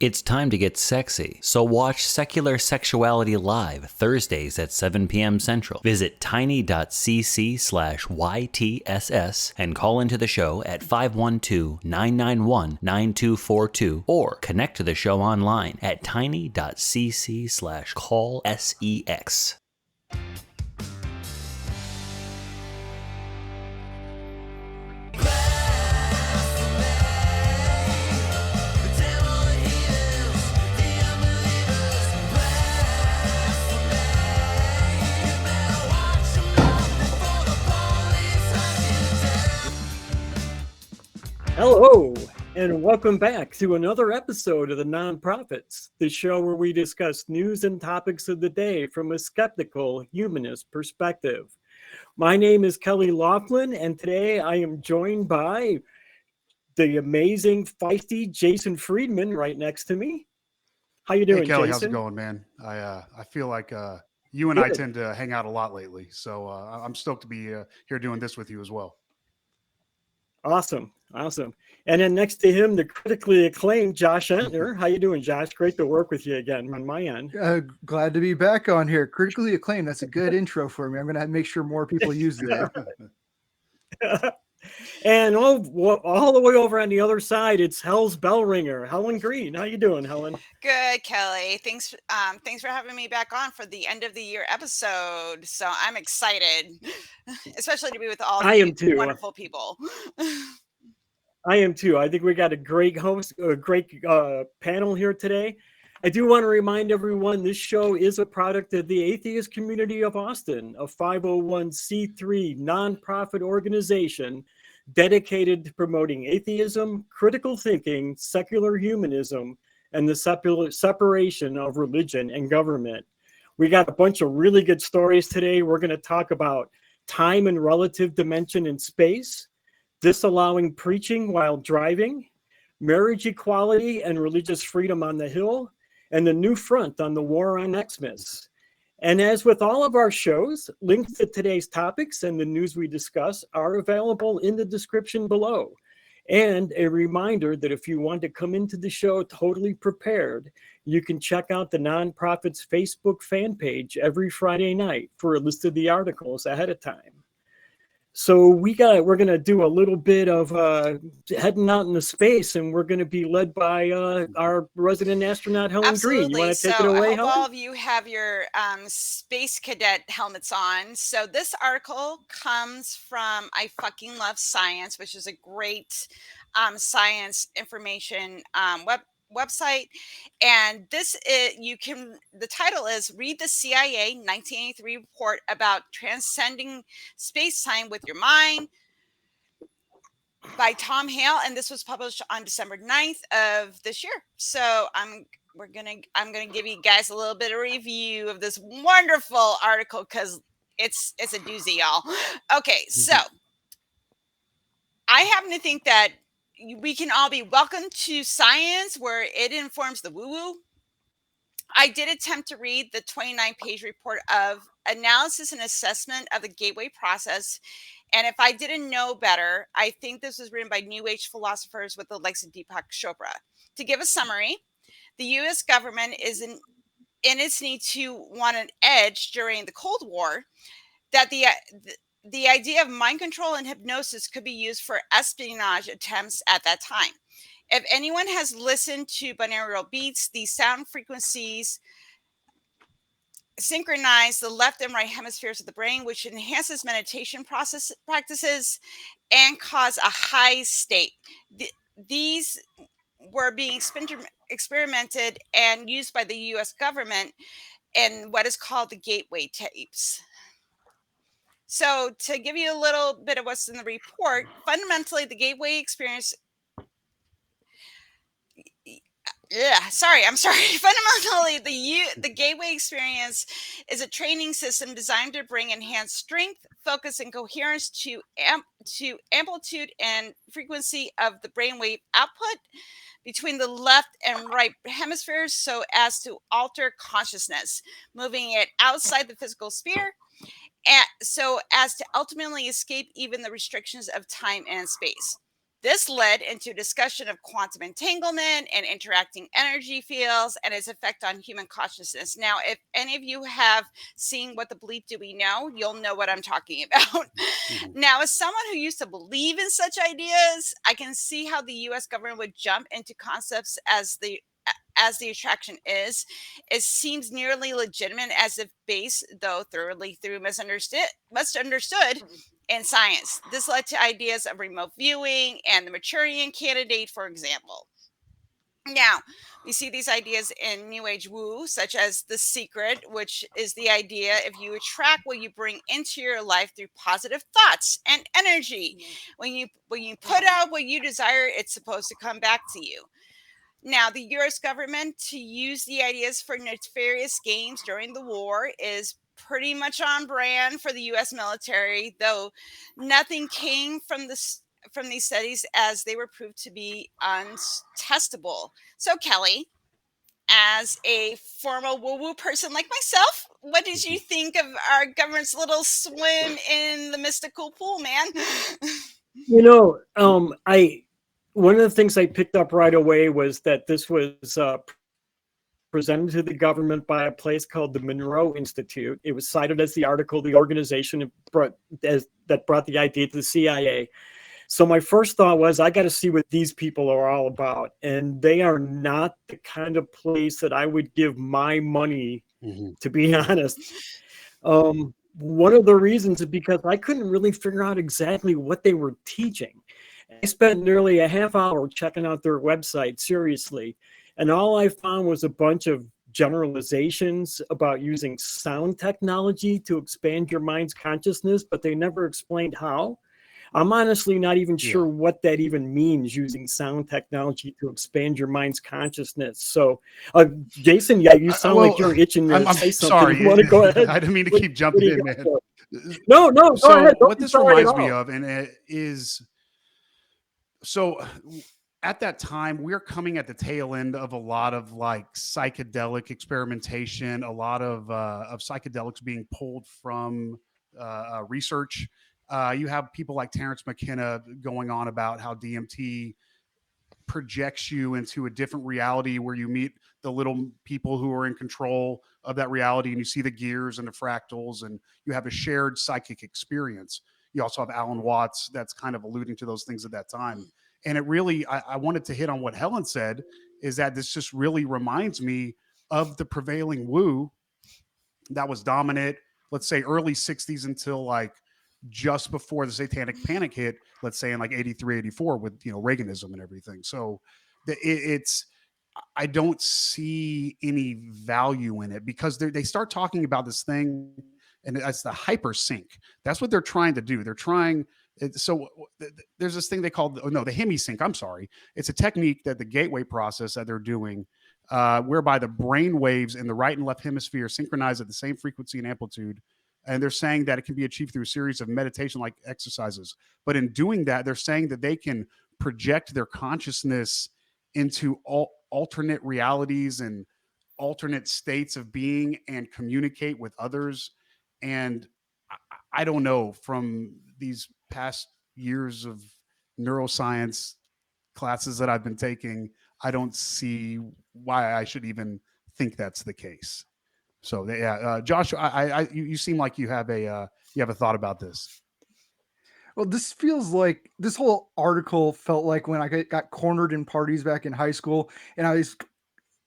It's time to get sexy, so watch Secular Sexuality Live Thursdays at 7 p.m. Central. Visit tiny.cc/YTSS and call into the show at 512-991-9242 or connect to the show online at tiny.cc/callsex. Hello, and welcome back to another episode of the Nonprofits, the show where we discuss news and topics of the day from a skeptical, humanist perspective. My name is Kelley Laughlin, and today I am joined by the amazing, feisty Jason Friedman right next to me. How you doing, Hey, Kelley, Jason? how's it going, man? I feel like you and I tend to hang out a lot lately, so I'm stoked to be here doing this with you as well. Awesome. And then next to him, the critically acclaimed Josh Entner. How you doing, Josh? Great to work with you again on my end. Glad to be back on here. Critically acclaimed. That's a good intro for me. I'm going to make sure more people use that. And all the way over on the other side, it's Hell's bell ringer, Helen Greene. How you doing, Helen? Good, Kelley. Thanks for having me back on for the end of the year episode. So I'm excited, especially to be with all you wonderful people. I am too. I think we got a great host, a great panel here today. I do want to remind everyone this show is a product of the Atheist Community of Austin, a 501c3 nonprofit organization dedicated to promoting atheism, critical thinking, secular humanism, and the separation of religion and government. We got a bunch of really good stories today. We're going to talk about time and relative dimension in space, disallowing preaching while driving, marriage equality and religious freedom on the Hill, and the new front on the war on XMas. And as with all of our shows, links to today's topics and the news we discuss are available in the description below. And a reminder that if you want to come into the show totally prepared, you can check out the Nonprofits Facebook fan page every Friday night for a list of the articles ahead of time. So we're going to do a little bit of heading out into space, and we're going to be led by our resident astronaut, Helen Greene. You want to take it away, I hope Helen? all of you have your space cadet helmets on. So this article comes from I Fucking Love Science, which is a great science information website, and the title is Read the CIA 1983 report about transcending space-time with your mind by Tom Hale, and this was published on December 9th of this year. So I'm gonna give you guys a little bit of review of this wonderful article because it's a doozy, y'all. Okay, so I happen to think that we can all be welcome to science where it informs the woo-woo. I did attempt to read the 29-page report of analysis and assessment of the gateway process. And if I didn't know better, I think this was written by New Age philosophers with the likes of Deepak Chopra. To give a summary, the U.S. government is in its need to want an edge during the Cold War, that the idea of mind control and hypnosis could be used for espionage attempts at that time. If anyone has listened to binaural beats, these sound frequencies synchronize the left and right hemispheres of the brain, which enhances meditation practices and cause a high state. These were being experimented and used by the U.S. government in what is called the gateway tapes. So to give you a little bit of what's in the report, fundamentally, the gateway experience... Fundamentally, the gateway experience is a training system designed to bring enhanced strength, focus, and coherence to amplitude and frequency of the brainwave output between the left and right hemispheres so as to alter consciousness, moving it outside the physical sphere, and so as to ultimately escape even the restrictions of time and space. This led into a discussion of quantum entanglement and interacting energy fields and its effect on human consciousness. Now, if any of you have seen What the Bleep Do We Know, you'll know what I'm talking about. Now, as someone who used to believe in such ideas, I can see how the US government would jump into concepts as the attraction is. It seems nearly legitimate, as if based, though thoroughly misunderstood in science. This led to ideas of remote viewing and the Manchurian Candidate, for example. Now, we see these ideas in New Age woo, such as The Secret, which is the idea if you attract what you bring into your life through positive thoughts and energy. When you put out what you desire, it's supposed to come back to you. Now, the U.S. government to use the ideas for nefarious games during the war is pretty much on brand for the U.S. military, though nothing came from these studies, as they were proved to be untestable. So, Kelley, as a former woo-woo person like myself, what did you think of our government's little swim in the mystical pool, man? One of the things I picked up right away was that this was presented to the government by a place called the Monroe Institute. It was cited as the article, the organization that brought the idea to the CIA. So my first thought was, I got to see what these people are all about. And they are not the kind of place that I would give my money, to be honest. One of the reasons is because I couldn't really figure out exactly what they were teaching. I spent nearly a half hour checking out their website, seriously. And all I found was a bunch of generalizations about using sound technology to expand your mind's consciousness, but they never explained how. I'm honestly not even sure what that even means, using sound technology to expand your mind's consciousness. So, Jason, you sound like you're itching to say something. Sorry. You want to go ahead? I didn't mean to keep jumping in, man. No, go ahead. What this reminds me of, and it is, so at that time, we're coming at the tail end of a lot of like psychedelic experimentation, a lot of psychedelics being pulled from research. You have people like Terrence McKenna going on about how DMT projects you into a different reality where you meet the little people who are in control of that reality, and you see the gears and the fractals, and you have a shared psychic experience. You also have Alan Watts that's kind of alluding to those things at that time. And it really, I wanted to hit on what Helen said, is that this just really reminds me of the prevailing woo that was dominant, let's say early 60s until like just before the satanic panic hit, let's say in like 83, 84 with, Reaganism and everything. So I don't see any value in it, because they start talking about this thing, and it's the hyper sync. That's what they're trying to do. They're trying. So there's this thing they call the hemisync. I'm sorry. It's a technique that the gateway process that they're doing, whereby the brain waves in the right and left hemisphere synchronize at the same frequency and amplitude. And they're saying that it can be achieved through a series of meditation-like exercises. But in doing that, they're saying that they can project their consciousness into alternate realities and alternate states of being and communicate with others. And I don't know, from these past years of neuroscience classes that I've been taking, I don't see why I should even think that's the case. So Josh, you seem like you have a thought about this. Well, this feels like this whole article felt like when I got cornered in parties back in high school, and I was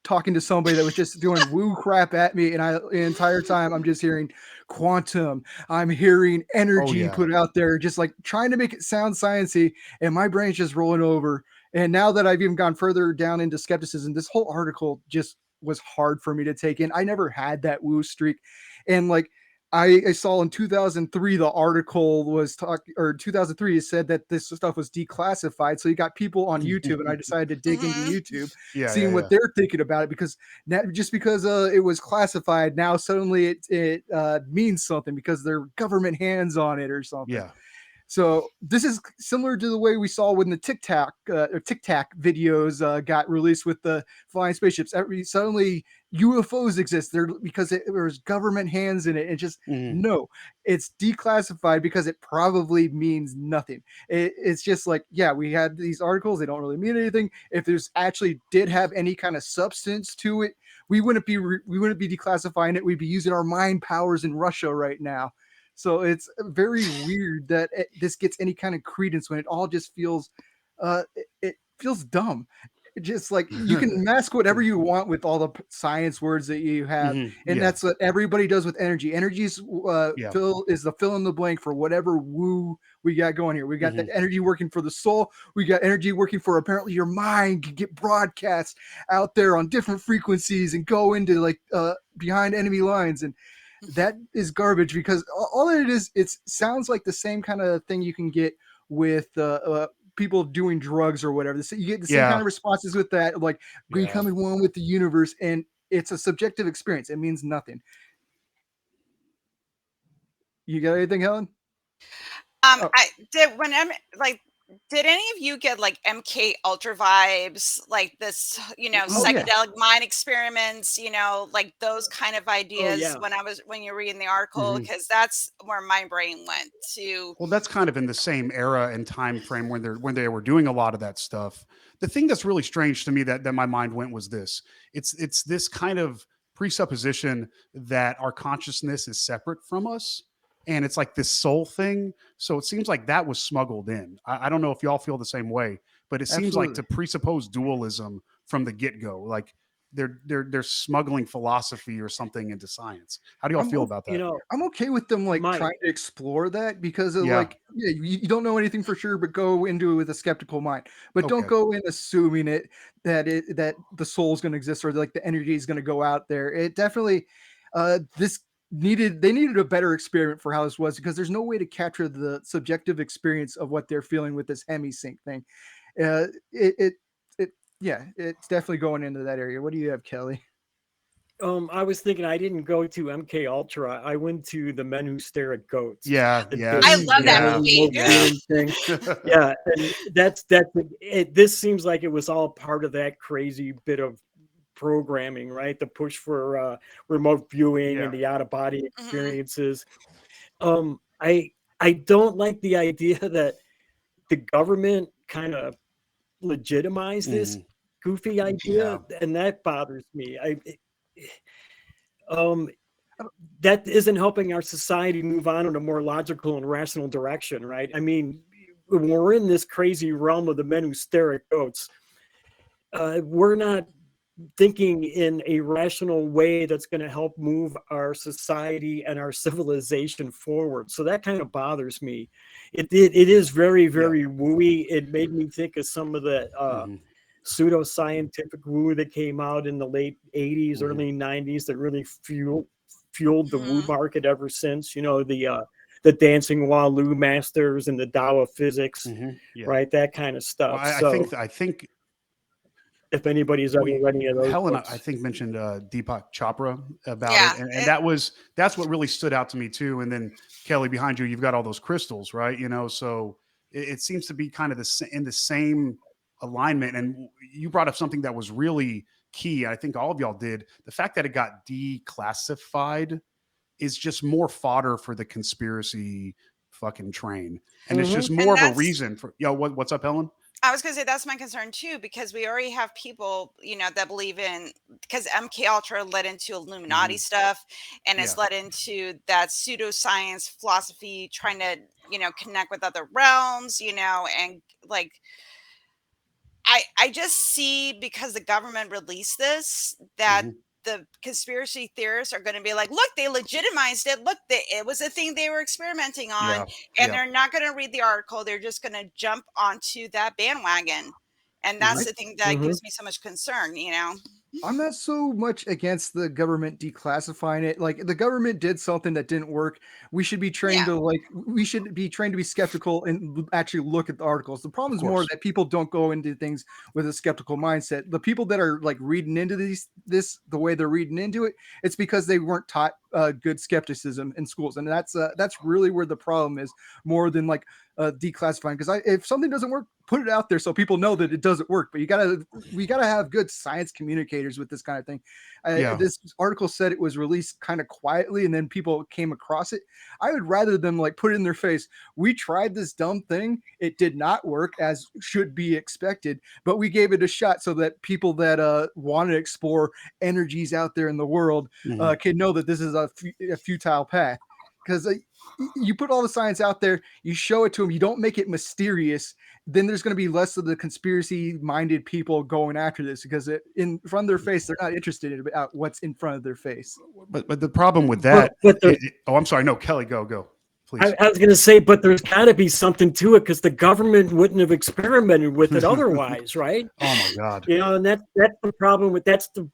talking to somebody that was just doing woo crap at me, and the entire time I'm just hearing quantum, I'm hearing energy put out there, just like trying to make it sound sciencey, and my brain's just rolling over. And now that I've even gone further down into skepticism, this whole article just was hard for me to take in. I never had that woo streak. And like I saw in 2003, the article was 2003, it said that this stuff was declassified. So you got people on YouTube, and I decided to dig into YouTube, seeing what they're thinking about it, because just because it was classified, now suddenly it means something because there are government hands on it or something. Yeah. So this is similar to the way we saw when the Tic Tac videos got released with the flying spaceships. Suddenly UFOs exist. They're because there's government hands in it. And just no, it's declassified because it probably means nothing. It's just like, yeah, we had these articles. They don't really mean anything. If there's actually did have any kind of substance to it, we wouldn't be declassifying it. We'd be using our mind powers in Russia right now. So it's very weird that this gets any kind of credence when it all just feels, it feels dumb. Just like you can mask whatever you want with all the science words that you have, and that's what everybody does with energy. Energy is the fill in the blank for whatever woo we got going here. We got the energy working for the soul. We got energy working for apparently your mind can get broadcast out there on different frequencies and go into like behind enemy lines, and that is garbage because all it is, it sounds like the same kind of thing you can get with people doing drugs or whatever. You get the same kind of responses with that, like becoming one with the universe, and it's a subjective experience. It means nothing. You got anything, Helen? Did any of you get like MK Ultra vibes, like this, psychedelic mind experiments, like those kind of ideas when you're reading the article? Because that's where my brain went to. Well, that's kind of in the same era and time frame when they were doing a lot of that stuff. The thing that's really strange to me that my mind went was this. It's this kind of presupposition that our consciousness is separate from us. And it's like this soul thing. So it seems like that was smuggled in. I don't know if y'all feel the same way, but it seems like to presuppose dualism from the get-go, like they're smuggling philosophy or something into science. How do y'all feel about that? I'm okay with them trying to explore that because of you don't know anything for sure, but go into it with a skeptical mind. But don't go in assuming that the soul is going to exist or like the energy is going to go out there. It definitely they needed a better experiment for how this was, because there's no way to capture the subjective experience of what they're feeling with this hemisync thing. It's definitely going into that area. What do you have, Kelley? I was thinking I didn't go to MK Ultra. I went to The Men Who Stare at Goats. Yeah. I love that movie. Yeah, and this seems like it was all part of that crazy bit of programming, right? The push for remote viewing and the out-of-body experiences. I don't like the idea that the government kind of legitimized this goofy idea, and that bothers me. That isn't helping our society move on in a more logical and rational direction, right? I mean, when we're in this crazy realm of the men who stare at goats, we're not thinking in a rational way that's going to help move our society and our civilization forward. So that kind of bothers me. It is very, very wooey. It made me think of some of the pseudoscientific woo that came out in the late 80s, early 90s that really fueled the woo market ever since. The Dancing Waloo Masters and the Tao of Physics, right? That kind of stuff. Well, I think if anybody's ever read any of those Helen, books. I think mentioned Deepak Chopra about it, and that's what really stood out to me too. And then Kelley, behind you, you've got all those crystals, right? So it seems to be kind of in the same alignment. And you brought up something that was really key. I think all of y'all did. The fact that it got declassified is just more fodder for the conspiracy fucking train, and it's just more of a reason for what's up, Helen? I was going to say that's my concern too, because we already have people, that believe in, because MK Ultra led into Illuminati stuff, and it's led into that pseudoscience philosophy, trying to, connect with other realms, and like, I just see, because the government released this, that the conspiracy theorists are going to be like, look, they legitimized it. Look, it was a thing they were experimenting on, and they're not going to read the article. They're just going to jump onto that bandwagon. And that's the thing that gives me so much concern, I'm not so much against the government declassifying it. Like, the government did something that didn't work. We should be trained to be skeptical and actually look at the articles. The problem is more that people don't go into things with a skeptical mindset. The people that are like reading into the way they're reading into it, it's because they weren't taught good skepticism in schools, and that's really where the problem is, more than like declassifying. Because if something doesn't work, put it out there so people know that it doesn't work. But we gotta have good science communicators with this kind of thing. This article said it was released kind of quietly, and then people came across it. I would rather them like put it in their face. We tried this dumb thing; it did not work as should be expected, but we gave it a shot so that people that want to explore energies out there in the world can know that this is a futile path. Because you put all the science out there, you show it to them, you don't make it mysterious, then there's going to be less of the conspiracy-minded people going after this, because in front of their face, they're not interested in about what's in front of their face. But the problem with that, I'm sorry, no, Kelley, go. Please. I was going to say, but there's got to be something to it, because the government wouldn't have experimented with it otherwise, right? Oh my God! And that's the problem that's the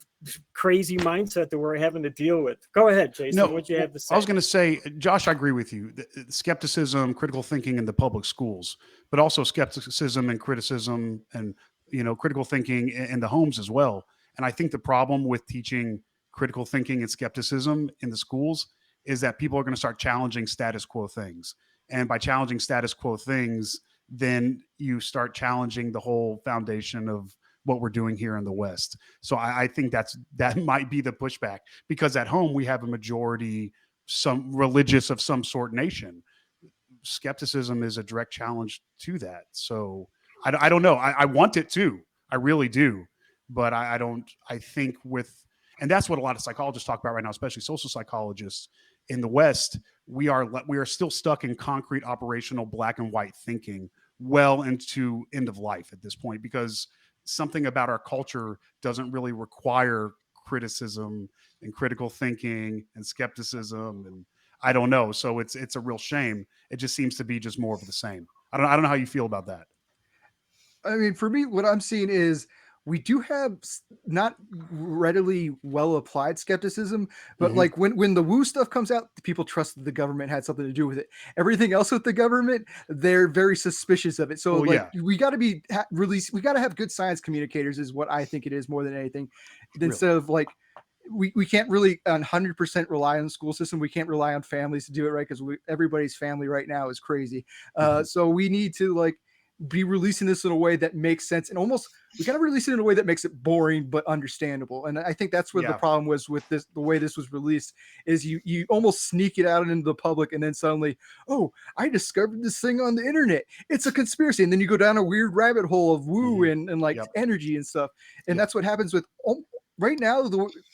crazy mindset that we're having to deal with. Go ahead, Jason. No, what you have to say? I was going to say, Josh, I agree with you. The skepticism, critical thinking in the public schools, but also skepticism and criticism and critical thinking in the homes as well. And I think the problem with teaching critical thinking and skepticism in the schools is that people are going to start challenging status quo things. And by challenging status quo things, then you start challenging the whole foundation of what we're doing here in the West. So I think that might be the pushback, because at home we have a majority, some religious of some sort nation. Skepticism is a direct challenge to that. So I don't know. I want it too. I really do. But I think and that's what a lot of psychologists talk about right now, especially social psychologists in the West. We are still stuck in concrete operational black and white thinking well into end of life at this point, because something about our culture doesn't really require criticism and critical thinking and skepticism, and I don't know. So it's a real shame. It just seems to be just more of the same. I don't know how you feel about that. I mean, for me, what I'm seeing is we do have not readily well applied skepticism, but like when the woo stuff comes out, people trust that the government had something to do with it. Everything else with the government, they're very suspicious of it. So we got to we got to have good science communicators is what I think it is more than anything. Instead of like, we can't really 100% rely on the school system. We can't rely on families to do it right, because everybody's family right now is crazy. So we need to be releasing this in a way that makes sense, and almost we got to release it in a way that makes it boring but understandable. And I think that's what the problem was with this. The way this was released is you almost sneak it out into the public, and then suddenly, oh, I discovered this thing on the internet. It's a conspiracy, and then you go down a weird rabbit hole of woo and energy and stuff. And that's what happens with. Right now,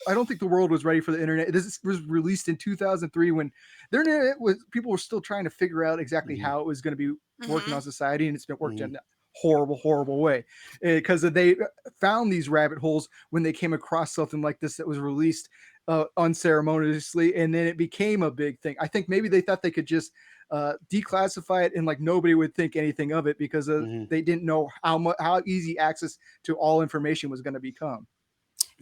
I don't think the world was ready for the internet. This was released in 2003 when the internet people were still trying to figure out exactly how it was going to be working on society, and it's been worked in a horrible way, because they found these rabbit holes when they came across something like this that was released unceremoniously, and then it became a big thing. I think maybe they thought they could just declassify it and nobody would think anything of it, because they didn't know how easy access to all information was going to become.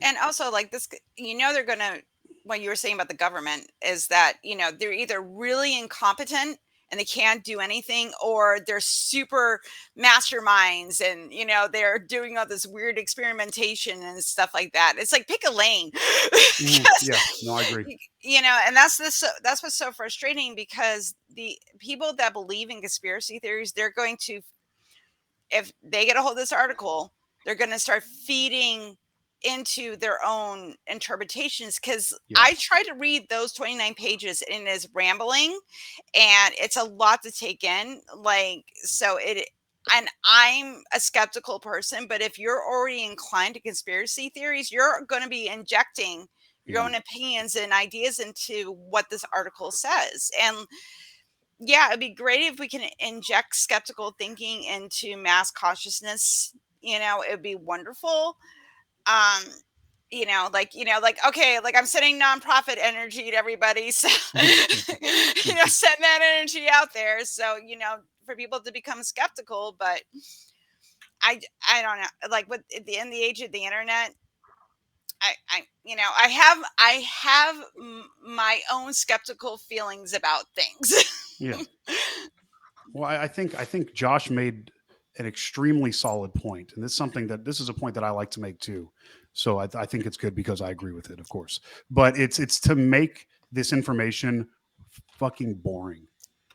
And also this, they're going to, what you were saying about the government is that, they're either really incompetent and they can't do anything, or they're super masterminds and, they're doing all this weird experimentation and stuff like that. It's like, pick a lane. Yeah, no, I agree. And that's what's so frustrating, because the people that believe in conspiracy theories, they're going to, if they get a hold of this article, they're going to start feeding into their own interpretations, because I try to read those 29 pages and it is rambling and it's a lot to take in. And I'm a skeptical person, but if you're already inclined to conspiracy theories, you're going to be injecting your own opinions and ideas into what this article says. And it'd be great if we can inject skeptical thinking into mass consciousness. It'd be wonderful. Okay, I'm sending nonprofit energy to everybody. So, send that energy out there. So, for people to become skeptical, but I don't know, in the age of the internet, I have my own skeptical feelings about things. Yeah. Well, I think Josh made an extremely solid point, and this is a point that I like to make too. So I think it's good because I agree with it, of course. But it's to make this information fucking boring.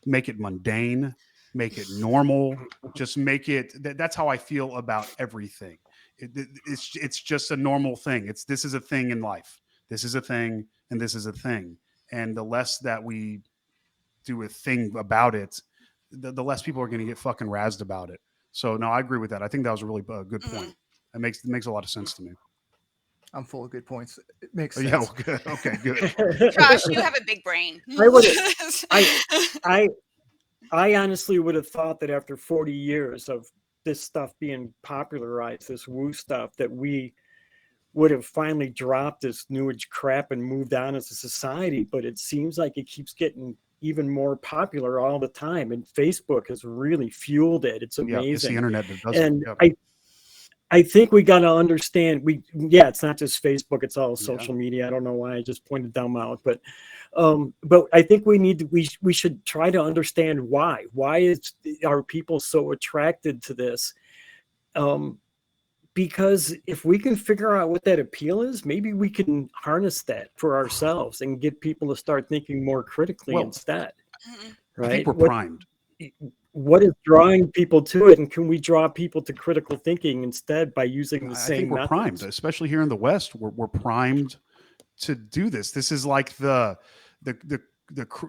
Make it mundane, make it normal, just make it, that's how I feel about everything. It's just a normal thing. This is a thing in life. This is a thing, and this is a thing. And the less that we do a thing about it, the less people are going to get fucking razzed about it. So no, I agree with that. I think that was a really good point. It makes a lot of sense to me. I'm full of good points. It makes sense. Yeah, well, good. Okay, good. Josh, you have a big brain. I honestly would have thought that after 40 years of this stuff being popularized, this woo stuff, that we would have finally dropped this new age crap and moved on as a society. But it seems like it keeps getting even more popular all the time. And Facebook has really fueled it. It's amazing. Yeah, it's the internet that does and it. Yeah. I think we got to understand it's not just Facebook, it's all social media. I don't know why I just pointed them out, but I think we should try to understand why are people so attracted to this? Because if we can figure out what that appeal is, maybe we can harness that for ourselves and get people to start thinking more critically instead. Right? I think we're primed. What is drawing people to it, and can we draw people to critical thinking instead by using the same? I think we're methods? primed, especially here in the West. We're primed to do this. This is like the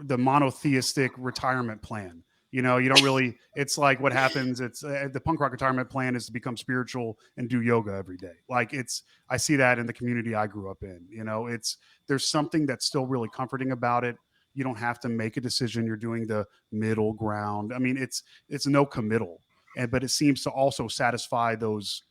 monotheistic retirement plan. You know, you don't really. It's like what happens. It's the punk rock retirement plan is to become spiritual and do yoga every day. Like I see that in the community I grew up in. You know, there's something that's still really comforting about it. You don't have to make a decision. You're doing the middle ground. I mean, it's no committal, but it seems to also satisfy those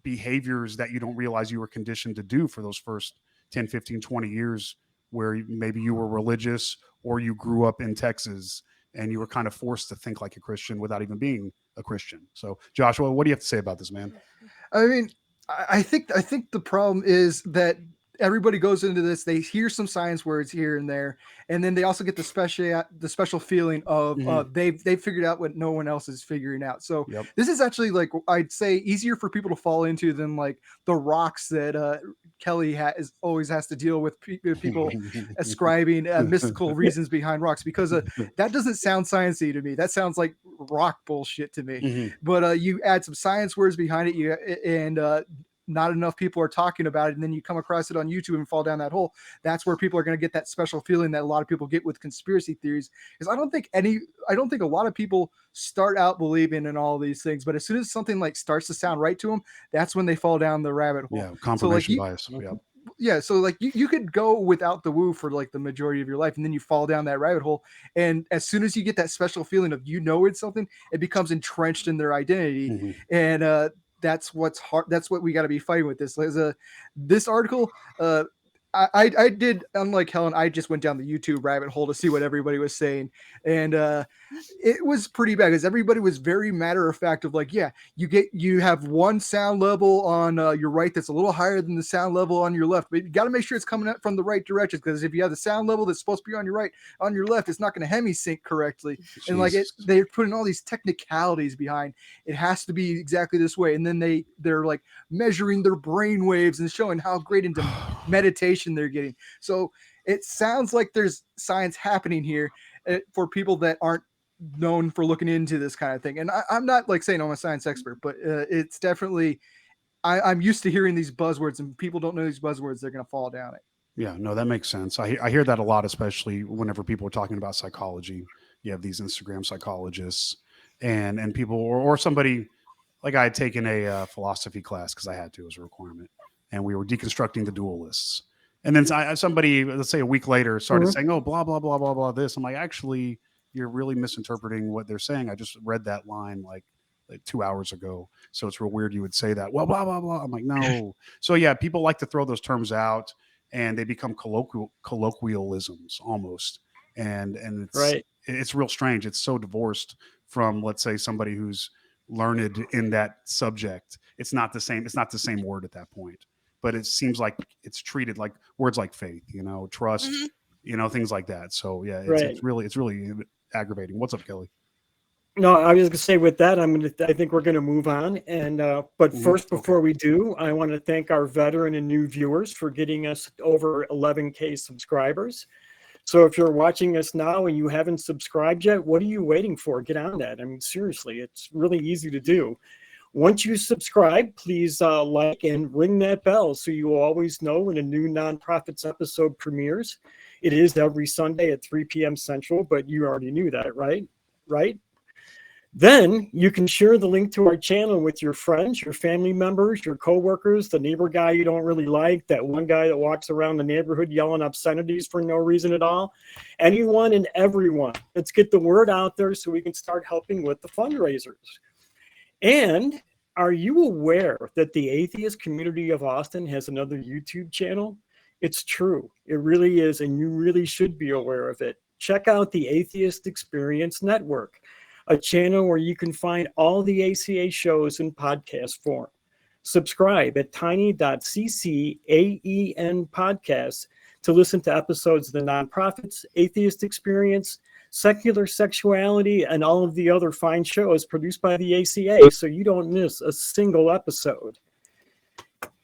behaviors that you don't realize you were conditioned to do for those first 10, 15, 20 years, where maybe you were religious or you grew up in Texas and you were kind of forced to think like a Christian without even being a Christian. So Joshua, what do you have to say about this, man? I mean, I think the problem is that everybody goes into this, they hear some science words here and there, and then they also get the special feeling of they've figured out what no one else is figuring out. So this is actually, like, I'd say, easier for people to fall into than like the rocks that Kelley always has to deal with people ascribing mystical reasons behind rocks, because that doesn't sound sciencey to me. That sounds like rock bullshit to me. But you add some science words behind it, and not enough people are talking about it, and then you come across it on YouTube and fall down that hole. That's where people are going to get that special feeling that a lot of people get with conspiracy theories. Because I don't think a lot of people start out believing in all these things, but as soon as something like starts to sound right to them, that's when they fall down the rabbit hole. Yeah, confirmation bias. Yeah, so like you could go without the woo for like the majority of your life, and then you fall down that rabbit hole, and as soon as you get that special feeling of it's something, it becomes entrenched in their identity. And that's what's hard. That's what we got to be fighting with this. This article, I did, unlike Helen, I just went down the YouTube rabbit hole to see what everybody was saying, and it was pretty bad because everybody was very matter of fact of like, yeah, you have one sound level on your right that's a little higher than the sound level on your left, but you got to make sure it's coming up from the right direction, because if you have the sound level that's supposed to be on your right, on your left, it's not going to hemi-sync correctly. Jesus. And like they're putting all these technicalities behind it. Has to be exactly this way, and then they're like measuring their brain waves and showing how great into meditation they're getting. So it sounds like there's science happening here for people that aren't known for looking into this kind of thing. And I'm not like saying I'm a science expert, but it's definitely, I'm used to hearing these buzzwords, and people don't know these buzzwords, they're going to fall down it. Yeah, no, that makes sense. I hear that a lot, especially whenever people are talking about psychology. You have these Instagram psychologists and people, or somebody, like I had taken a philosophy class because I had to as a requirement, and we were deconstructing the dualists. And then somebody, let's say a week later, started saying, oh, blah, blah, blah, blah, blah, this. I'm like, actually, you're really misinterpreting what they're saying. I just read that line like 2 hours ago. So it's real weird you would say that. Well, blah, blah, blah. I'm like, no. So yeah, people like to throw those terms out, and they become colloquialisms almost. And it's real strange. It's so divorced from, let's say, somebody who's learned in that subject. It's not the same. It's not the same word at that point. But it seems like it's treated like words like faith, trust, things like that. So yeah, it's really aggravating. What's up, Kelley? No, I was going to say with that, I think we're going to move on. And but first, before we do, I want to thank our veteran and new viewers for getting us over 11K subscribers. So if you're watching us now and you haven't subscribed yet, what are you waiting for? Get on that. I mean, seriously, it's really easy to do. Once you subscribe, please like and ring that bell so you will always know when a new Nonprofits episode premieres. It is every Sunday at 3 p.m. Central, but you already knew that, right? Right? Then you can share the link to our channel with your friends, your family members, your coworkers, the neighbor guy you don't really like, that one guy that walks around the neighborhood yelling obscenities for no reason at all. Anyone and everyone. Let's get the word out there so we can start helping with the fundraisers. And are you aware that the atheist community of Austin has another YouTube channel? It's true. It really is, and you really should be aware of it. Check out the Atheist Experience Network, a channel where you can find all the ACA shows in podcast form. Subscribe at tiny.cc.aen podcasts to listen to episodes of the Nonprofits, Atheist Experience, Secular Sexuality, and all of the other fine shows produced by the ACA, so you don't miss a single episode.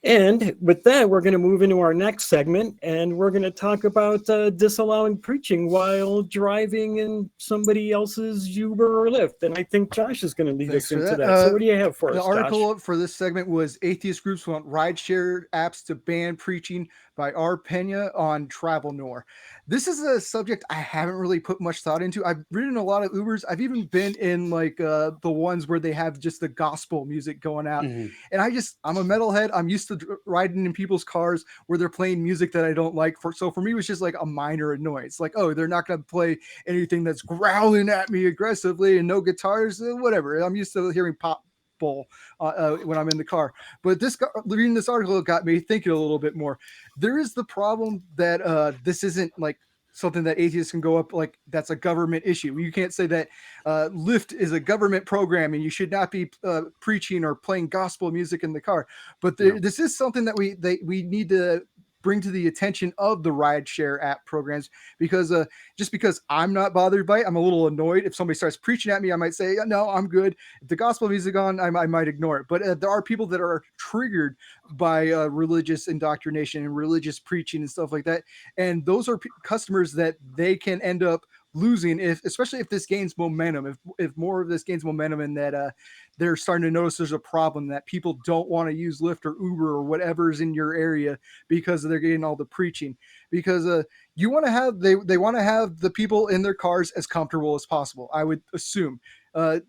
And with that, we're going to move into our next segment, and we're going to talk about disallowing preaching while driving in somebody else's Uber or Lyft. And I think Josh is going to lead us into that. So what do you have for us, The Josh? article for this segment was Atheist Groups Want Rideshare Apps to Ban Preaching by R. Pena on Travel Noir. This is a subject I haven't really put much thought into. I've ridden a lot of Ubers. I've even been in like the ones where they have just the gospel music going out. Mhm. And I'm a metalhead. I'm used to riding in people's cars where they're playing music that I don't like. So for me, it was just like a minor annoyance. Like, oh, they're not going to play anything that's growling at me aggressively and no guitars, whatever. I'm used to hearing pop when I'm in the car. But reading this article got me thinking a little bit more. There is the problem that this isn't like something that atheists can go up like that's a government issue. You can't say that Lyft is a government program and you should not be preaching or playing gospel music in the car. But this is something that we need to bring to the attention of the rideshare app programs, because just because I'm not bothered by it, I'm a little annoyed. If somebody starts preaching at me, I might say, no, I'm good. If the gospel music on, I might ignore it. But there are people that are triggered by religious indoctrination and religious preaching and stuff like that. And those are customers that they can end up losing, especially if this gains momentum, if more of this gains momentum, and that they're starting to notice there's a problem that people don't want to use Lyft or Uber or whatever's in your area because they're getting all the preaching. Because you want to have they want to have the people in their cars as comfortable as possible, I would assume. The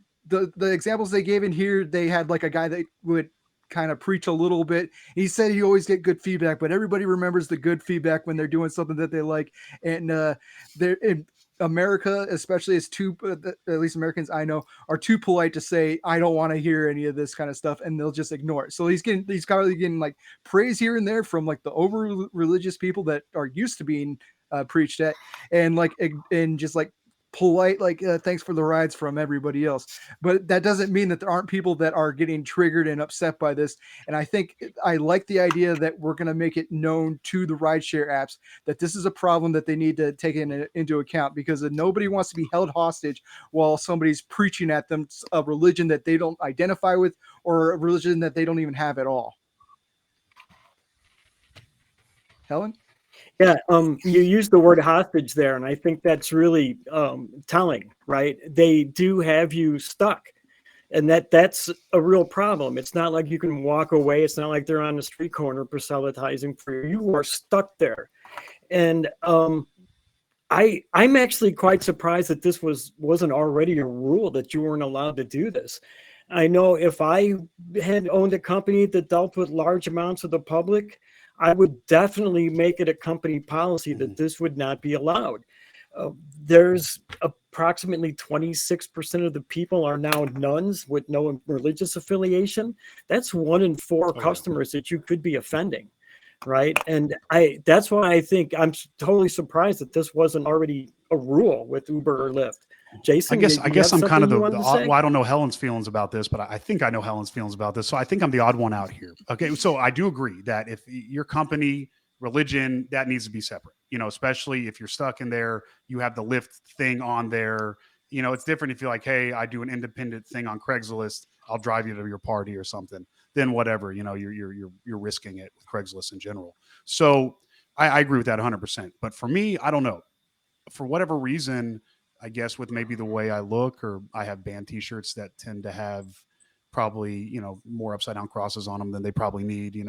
examples they gave in here, they had like a guy that would kind of preach a little bit. He said he always get good feedback, but everybody remembers the good feedback when they're doing something that they like. And they're in America, especially, is too, at least Americans I know, are too polite to say, I don't want to hear any of this kind of stuff, and they'll just ignore it. So he's probably getting like praise here and there from like the over religious people that are used to being preached at, and just like polite, like thanks for the rides from everybody else. But that doesn't mean that there aren't people that are getting triggered and upset by this. And I think I like the idea that we're going to make it known to the rideshare apps that this is a problem that they need to take into account, because nobody wants to be held hostage while somebody's preaching at them a religion that they don't identify with, or a religion that they don't even have at all. Helen? Yeah, you used the word hostage there, and I think that's really telling, right? They do have you stuck, and that's a real problem. It's not like you can walk away. It's not like they're on the street corner proselytizing for you. You are stuck there. And I'm actually quite surprised that this wasn't already a rule that you weren't allowed to do this. I know if I had owned a company that dealt with large amounts of the public, I would definitely make it a company policy that this would not be allowed. There's approximately 26% of the people are now nuns with no religious affiliation. That's 1 in 4 customers that you could be offending, right? And that's why I think I'm totally surprised that this wasn't already a rule with Uber or Lyft. Jason, I guess I'm kind of the odd, well, I don't know Helen's feelings about this, but I think I know Helen's feelings about this. So I think I'm the odd one out here. Okay. So I do agree that if your company, religion, that needs to be separate, especially if you're stuck in there, you have the Lyft thing on there. It's different if you're like, hey, I do an independent thing on Craigslist, I'll drive you to your party or something. Then whatever, you're risking it with Craigslist in general. So I agree with that 100%. But for me, I don't know. for whatever reason, I guess with maybe the way I look, or I have band t-shirts that tend to have probably, more upside down crosses on them than they probably need,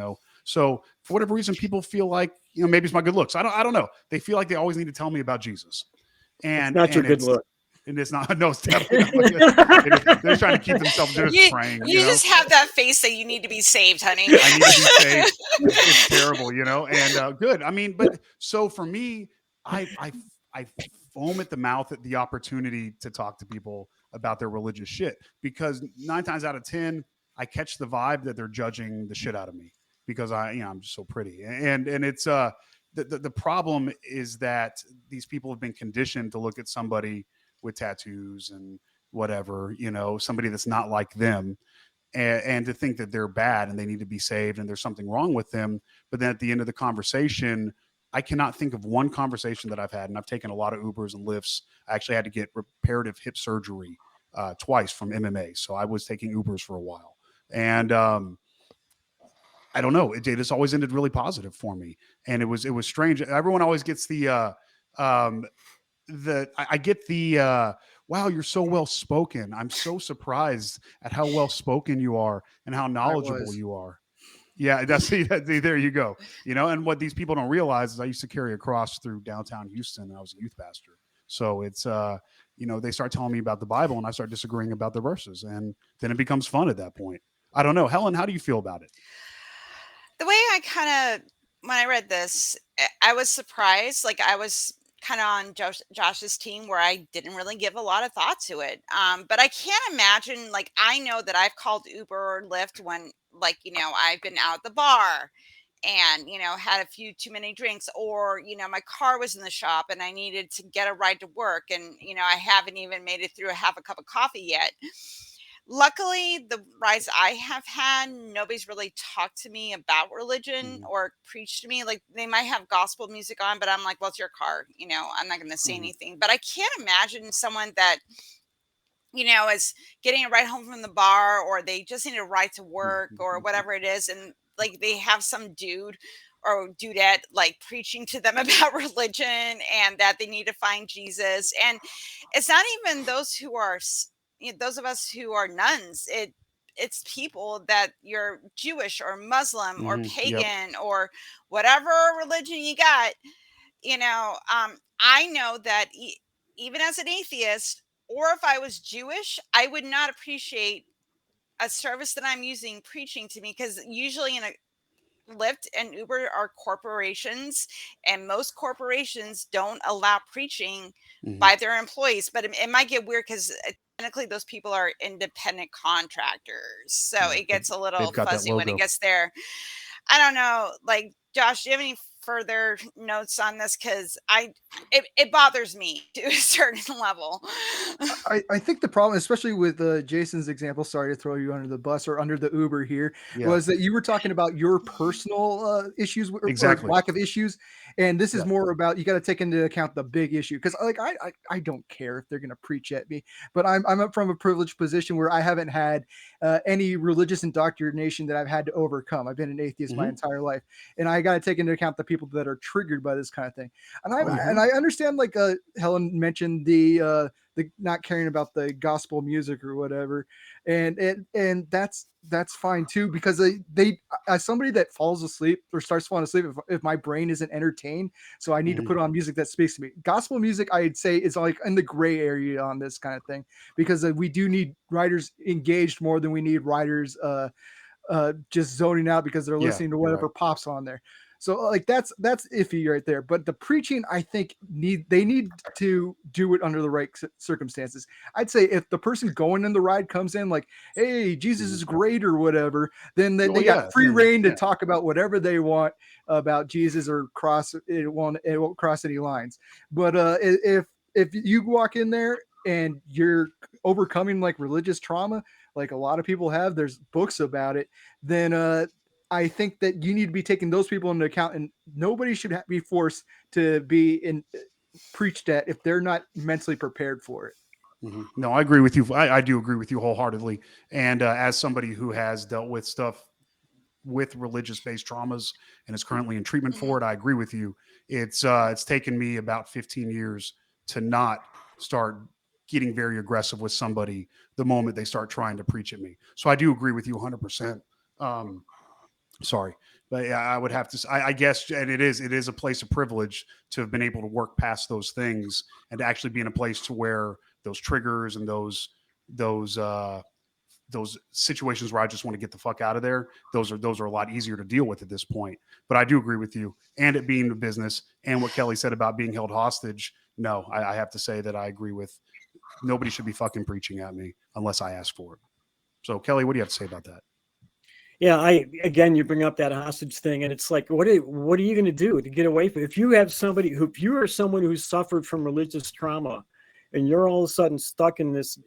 So for whatever reason, people feel like, maybe it's my good looks. I don't know. They feel like they always need to tell me about Jesus. It's not your good look. And it's not, no, it's definitely not my good. They're trying to keep themselves just praying. You just have that face that you need to be saved, honey. I need to be saved. It's terrible, and good. I mean, but so for me, I foam at the mouth at the opportunity to talk to people about their religious shit, because 9 times out of 10, I catch the vibe that they're judging the shit out of me because I'm just so pretty. And it's the problem is that these people have been conditioned to look at somebody with tattoos and whatever, somebody that's not like them, and to think that they're bad and they need to be saved and there's something wrong with them. But then at the end of the conversation, I cannot think of one conversation that I've had, and I've taken a lot of Ubers and Lyfts. I actually had to get reparative hip surgery twice from MMA. So I was taking Ubers for a while. And I don't know. It just always ended really positive for me. And it was strange. Everyone always gets I get the wow, you're so well spoken. I'm so surprised at how well spoken you are and how knowledgeable you are. Yeah, there you go. And what these people don't realize is I used to carry a cross through downtown Houston, and I was a youth pastor. So it's they start telling me about the Bible, and I start disagreeing about the verses, and then it becomes fun at that point. I don't know, Helen, how do you feel about it? The way I kind of, when I read this, I was surprised. Like, I was kind of on Josh's team, where I didn't really give a lot of thought to it. But I can't imagine, like, I know that I've called Uber or Lyft when, like, I've been out at the bar and, had a few too many drinks, or, my car was in the shop and I needed to get a ride to work. And, I haven't even made it through half a cup of coffee yet. Luckily, the rides I have had, nobody's really talked to me about religion or preached to me. Like, they might have gospel music on, but I'm like, well, it's your car. I'm not going to say anything. But I can't imagine someone that, is getting a ride home from the bar, or they just need a ride to work or whatever it is. And like, they have some dude or dudette like preaching to them about religion and that they need to find Jesus. And it's not even those who are those of us who are nuns. It's people that you're Jewish or Muslim or pagan or whatever religion you got. I know that even as an atheist, or if I was Jewish, I would not appreciate a service that I'm using preaching to me, because usually in a Lyft and Uber are corporations, and most corporations don't allow preaching by their employees. But it might get weird because technically those people are independent contractors, so it gets a little fuzzy when it gets there. I don't know, like, Josh, do you have any further notes on this? Because it bothers me to a certain level. I think the problem, especially with Jason's example, sorry to throw you under the bus or under the Uber here, was that you were talking about your personal issues or lack of issues, and this is more about, you got to take into account the big issue. Because like I don't care if they're going to preach at me, but I'm up from a privileged position where I haven't had any religious indoctrination that I've had to overcome. I've been an atheist my entire life, and I got to take into account the people that are triggered by this kind of thing. And I understand, like Helen mentioned, the not caring about the gospel music or whatever, and that's fine too, because they as somebody that falls asleep or starts falling asleep if my brain isn't entertained, so I need to put on music that speaks to me. Gospel music, I'd say, is like in the gray area on this kind of thing, because we do need writers engaged more than we need writers just zoning out because they're listening to whatever pops on there. So like that's iffy right there. But the preaching, I think they need to do it under the right circumstances. I'd say if the person going in the ride comes in like, hey, Jesus is great or whatever, then they got free reign to talk about whatever they want about Jesus or cross. It won't cross any lines. But if you walk in there and you're overcoming like religious trauma, like a lot of people have, there's books about it, then I think that you need to be taking those people into account, and nobody should be forced to be preached at if they're not mentally prepared for it. No, I agree with you. I do agree with you wholeheartedly. And as somebody who has dealt with stuff with religious-based traumas and is currently in treatment for it, I agree with you. It's taken me about 15 years to not start getting very aggressive with somebody the moment they start trying to preach at me. So I do agree with you 100%. Sorry, but yeah, I would have to, I guess, and it is a place of privilege to have been able to work past those things and to actually be in a place to where those triggers and those situations where I just want to get the fuck out of there, those are a lot easier to deal with at this point. But I do agree with you, and it being the business, and what Kelley said about being held hostage. No, I have to say that I agree with, nobody should be fucking preaching at me unless I ask for it. So Kelley, what do you have to say about that? Yeah, again, you bring up that hostage thing, and it's like, what are you going to do to get away from it? If you have somebody if you are someone who's suffered from religious trauma, and you're all of a sudden stuck in this,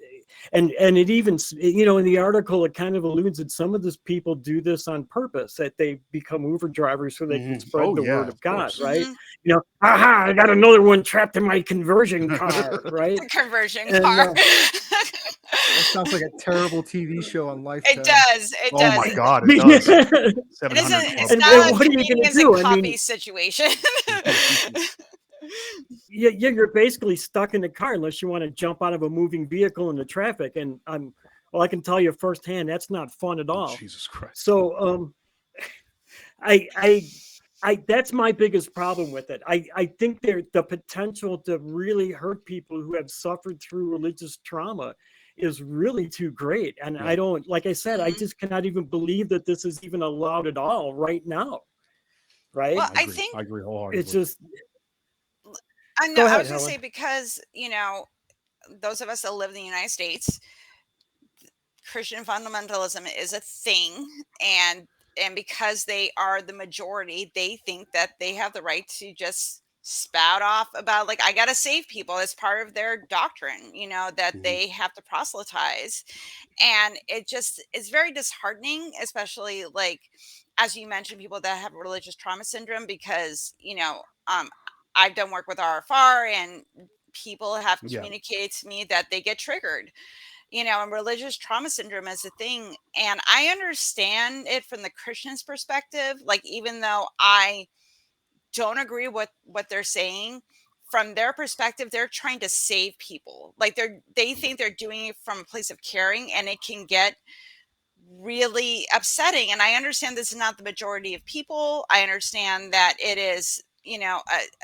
and it even, in the article, it kind of alludes that some of these people do this on purpose, that they become Uber drivers so they can spread the word of God, right? Aha, I got another one trapped in my conversion car, right? Conversion car. That sounds like a terrible TV show on Lifetime. It does. It does. Oh my God, it does. It's not a comedians and coffee situation. You're basically stuck in the car unless you want to jump out of a moving vehicle into traffic. And I can tell you firsthand, that's not fun at all. Jesus Christ. So, that's my biggest problem with it. I think the potential to really hurt people who have suffered through religious trauma is really too great. And I don't, like I said, I just cannot even believe that this is even allowed at all right now. Right. Well, I agree wholeheartedly. It's just, I know. I was going to say, because, those of us that live in the United States, Christian fundamentalism is a thing. And because they are the majority, they think that they have the right to just spout off about, like, I got to save people as part of their doctrine, that they have to proselytize. And it just is very disheartening, especially, like, as you mentioned, people that have religious trauma syndrome, because, I've done work with RFR, and people have communicated to me that they get triggered, and religious trauma syndrome is a thing. And I understand it from the Christian's perspective. Like, even though I don't agree with what they're saying, from their perspective, they're trying to save people. Like, they think they're doing it from a place of caring, and it can get really upsetting. And I understand this is not the majority of people. I understand that it is,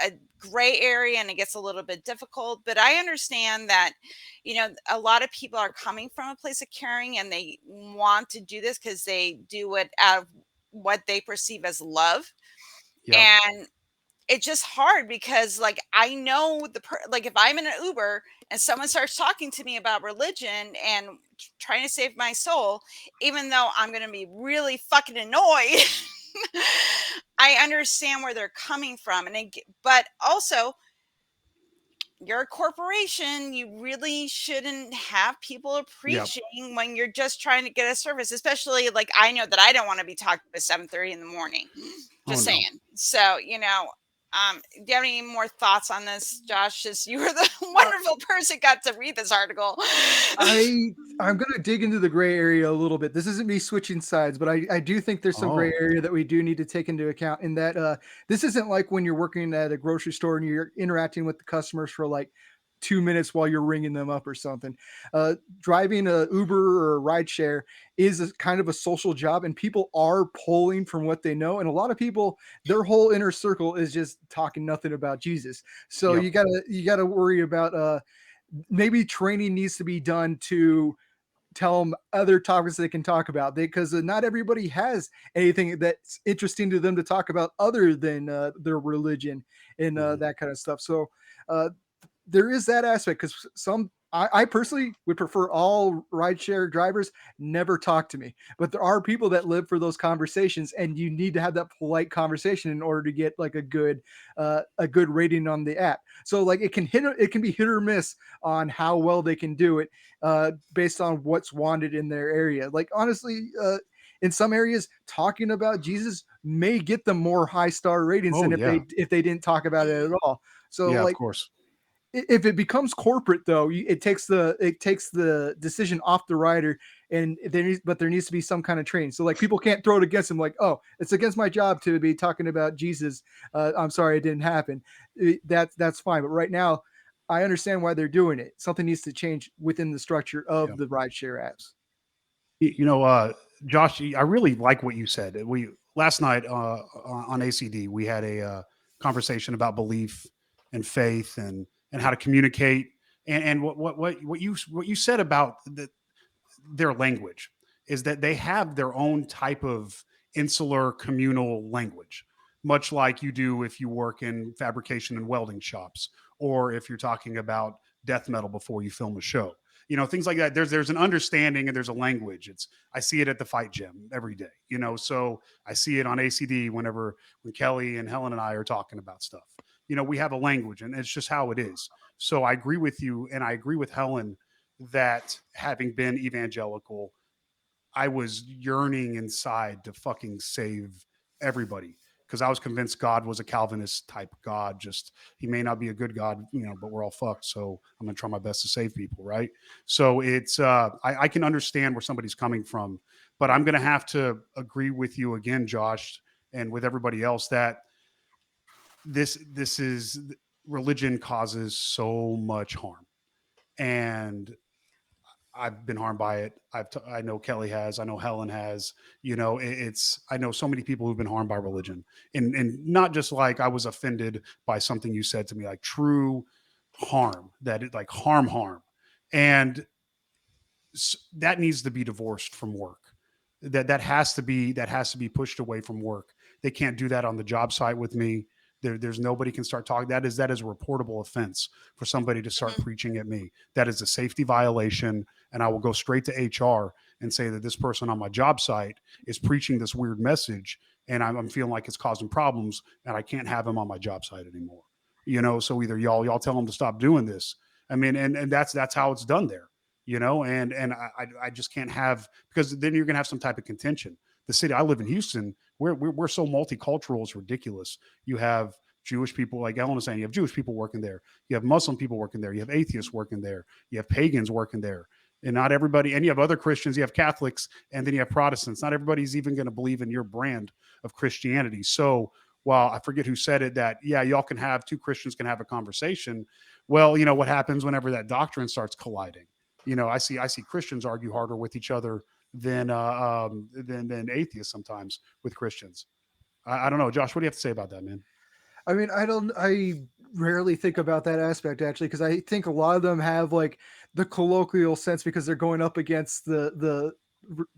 a gray area, and it gets a little bit difficult, but I understand that, a lot of people are coming from a place of caring, and they want to do this because they do it out of what they perceive as love. And it's just hard because, like, I know like, if I'm in an Uber and someone starts talking to me about religion and trying to save my soul, even though I'm going to be really fucking annoyed, I understand where they're coming from. But also, you're a corporation. You really shouldn't have people preaching when you're just trying to get a service, especially, like, I know that I don't want to be talking at 7:30 in the morning. Just saying. So, do you have any more thoughts on this, Josh? Just, you were the wonderful person got to read this article. I'm going to dig into the gray area a little bit. This isn't me switching sides, but I do think there's some gray area that we do need to take into account, in that this isn't like when you're working at a grocery store and you're interacting with the customers for like 2 minutes while you're ringing them up or something. Driving a Uber or a rideshare is kind of a social job, and people are pulling from what they know. And a lot of people, their whole inner circle is just talking nothing about Jesus. So you gotta worry about maybe training needs to be done to tell them other topics they can talk about, because not everybody has anything that's interesting to them to talk about other than their religion and that kind of stuff. So there is that aspect, because I personally would prefer all rideshare drivers never talk to me, but there are people that live for those conversations, and you need to have that polite conversation in order to get like a good rating on the app. So like it can be hit or miss on how well they can do it based on what's wanted in their area. Like, honestly, in some areas, talking about Jesus may get them more high star ratings than if they didn't talk about it at all. So of course. If it becomes corporate, though, it takes the decision off the rider, and there needs to be some kind of training. So like, people can't throw it against them, like, oh, it's against my job to be talking about Jesus. I'm sorry, it didn't happen. That's fine. But right now, I understand why they're doing it. Something needs to change within the structure of the rideshare apps. Josh, I really like what you said. We last night on ACD, we had a conversation about belief and faith and how to communicate. And what you said about their language is that they have their own type of insular communal language, much like you do if you work in fabrication and welding shops, or if you're talking about death metal before you film a show. Things like that. There's an understanding and there's a language. I see it at the fight gym every day, so I see it on ACD when Kelley and Helen and I are talking about stuff. We have a language and it's just how it is. So I agree with you. And I agree with Helen that having been evangelical, I was yearning inside to fucking save everybody, because I was convinced God was a Calvinist type God. Just, he may not be a good God, but we're all fucked. So I'm going to try my best to save people. Right. So it's, I can understand where somebody's coming from, but I'm going to have to agree with you again, Josh, and with everybody else, that this is, religion causes so much harm. And I've been harmed by it. I know Kelley has, I know Helen has, I know so many people who've been harmed by religion, and not just like I was offended by something you said to me, like true harm, that it like harm. And that needs to be divorced from work. That has to be pushed away from work. They can't do that on the job site with me. There's nobody can start talking. That is a reportable offense for somebody to start preaching at me. That is a safety violation. And I will go straight to HR and say that this person on my job site is preaching this weird message, and I'm feeling like it's causing problems, and I can't have him on my job site anymore. So either y'all tell him to stop doing this. I mean, and that's how it's done there, and I just can't have, because then you're going to have some type of contention. The city, I live in Houston, we're so multicultural, it's ridiculous. You have Jewish people, like Ellen was saying, you have Jewish people working there. You have Muslim people working there. You have atheists working there. You have pagans working there. And not everybody, and you have other Christians, you have Catholics, and then you have Protestants. Not everybody's even going to believe in your brand of Christianity. So while I forget who said it, that, y'all can have, two Christians can have a conversation. Well, what happens whenever that doctrine starts colliding? I see Christians argue harder with each other than atheists sometimes with Christians. I don't know. Josh, what do you have to say about that, man? I mean, I rarely think about that aspect, actually, because I think a lot of them have like the colloquial sense, because they're going up against the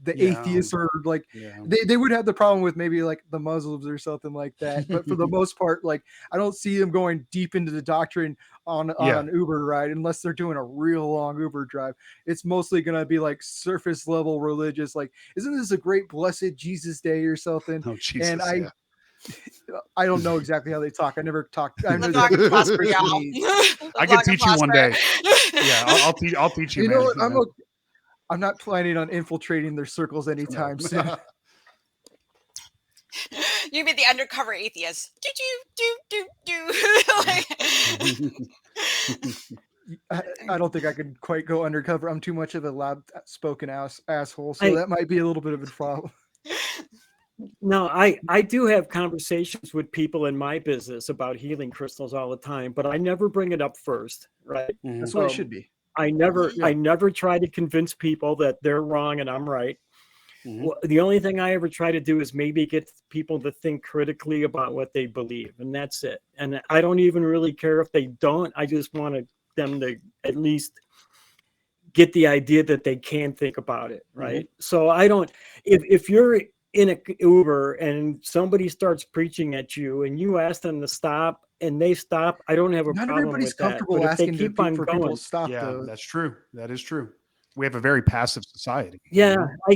atheists, or like they would have the problem with maybe like the Muslims or something like that. But for the most part, like, I don't see them going deep into the doctrine on an Uber ride unless they're doing a real long Uber drive. It's mostly going to be like surface level religious, like, isn't this a great blessed Jesus day or something? Oh, Jesus, and I don't know exactly how they talk. I never talked. I can teach you one day. Yeah, I'll teach you. You know what? I'm not planning on infiltrating their circles anytime soon. You mean the undercover atheist? I don't think I could quite go undercover. I'm too much of a loud-spoken asshole, so that might be a little bit of a problem. No, I do have conversations with people in my business about healing crystals all the time, but I never bring it up first, right? That's what it should be. I never try to convince people that they're wrong and I'm right. Well, the only thing I ever try to do is maybe get people to think critically about what they believe, and that's it. And I don't even really care if they don't. I just want them to at least get the idea that they can think about it, right? So I don't, if you're in an Uber and somebody starts preaching at you and you ask them to stop and they stop, I don't have a problem with that. But if they keep on going, stop. Yeah, that's true. That is true. We have a very passive society. Yeah, I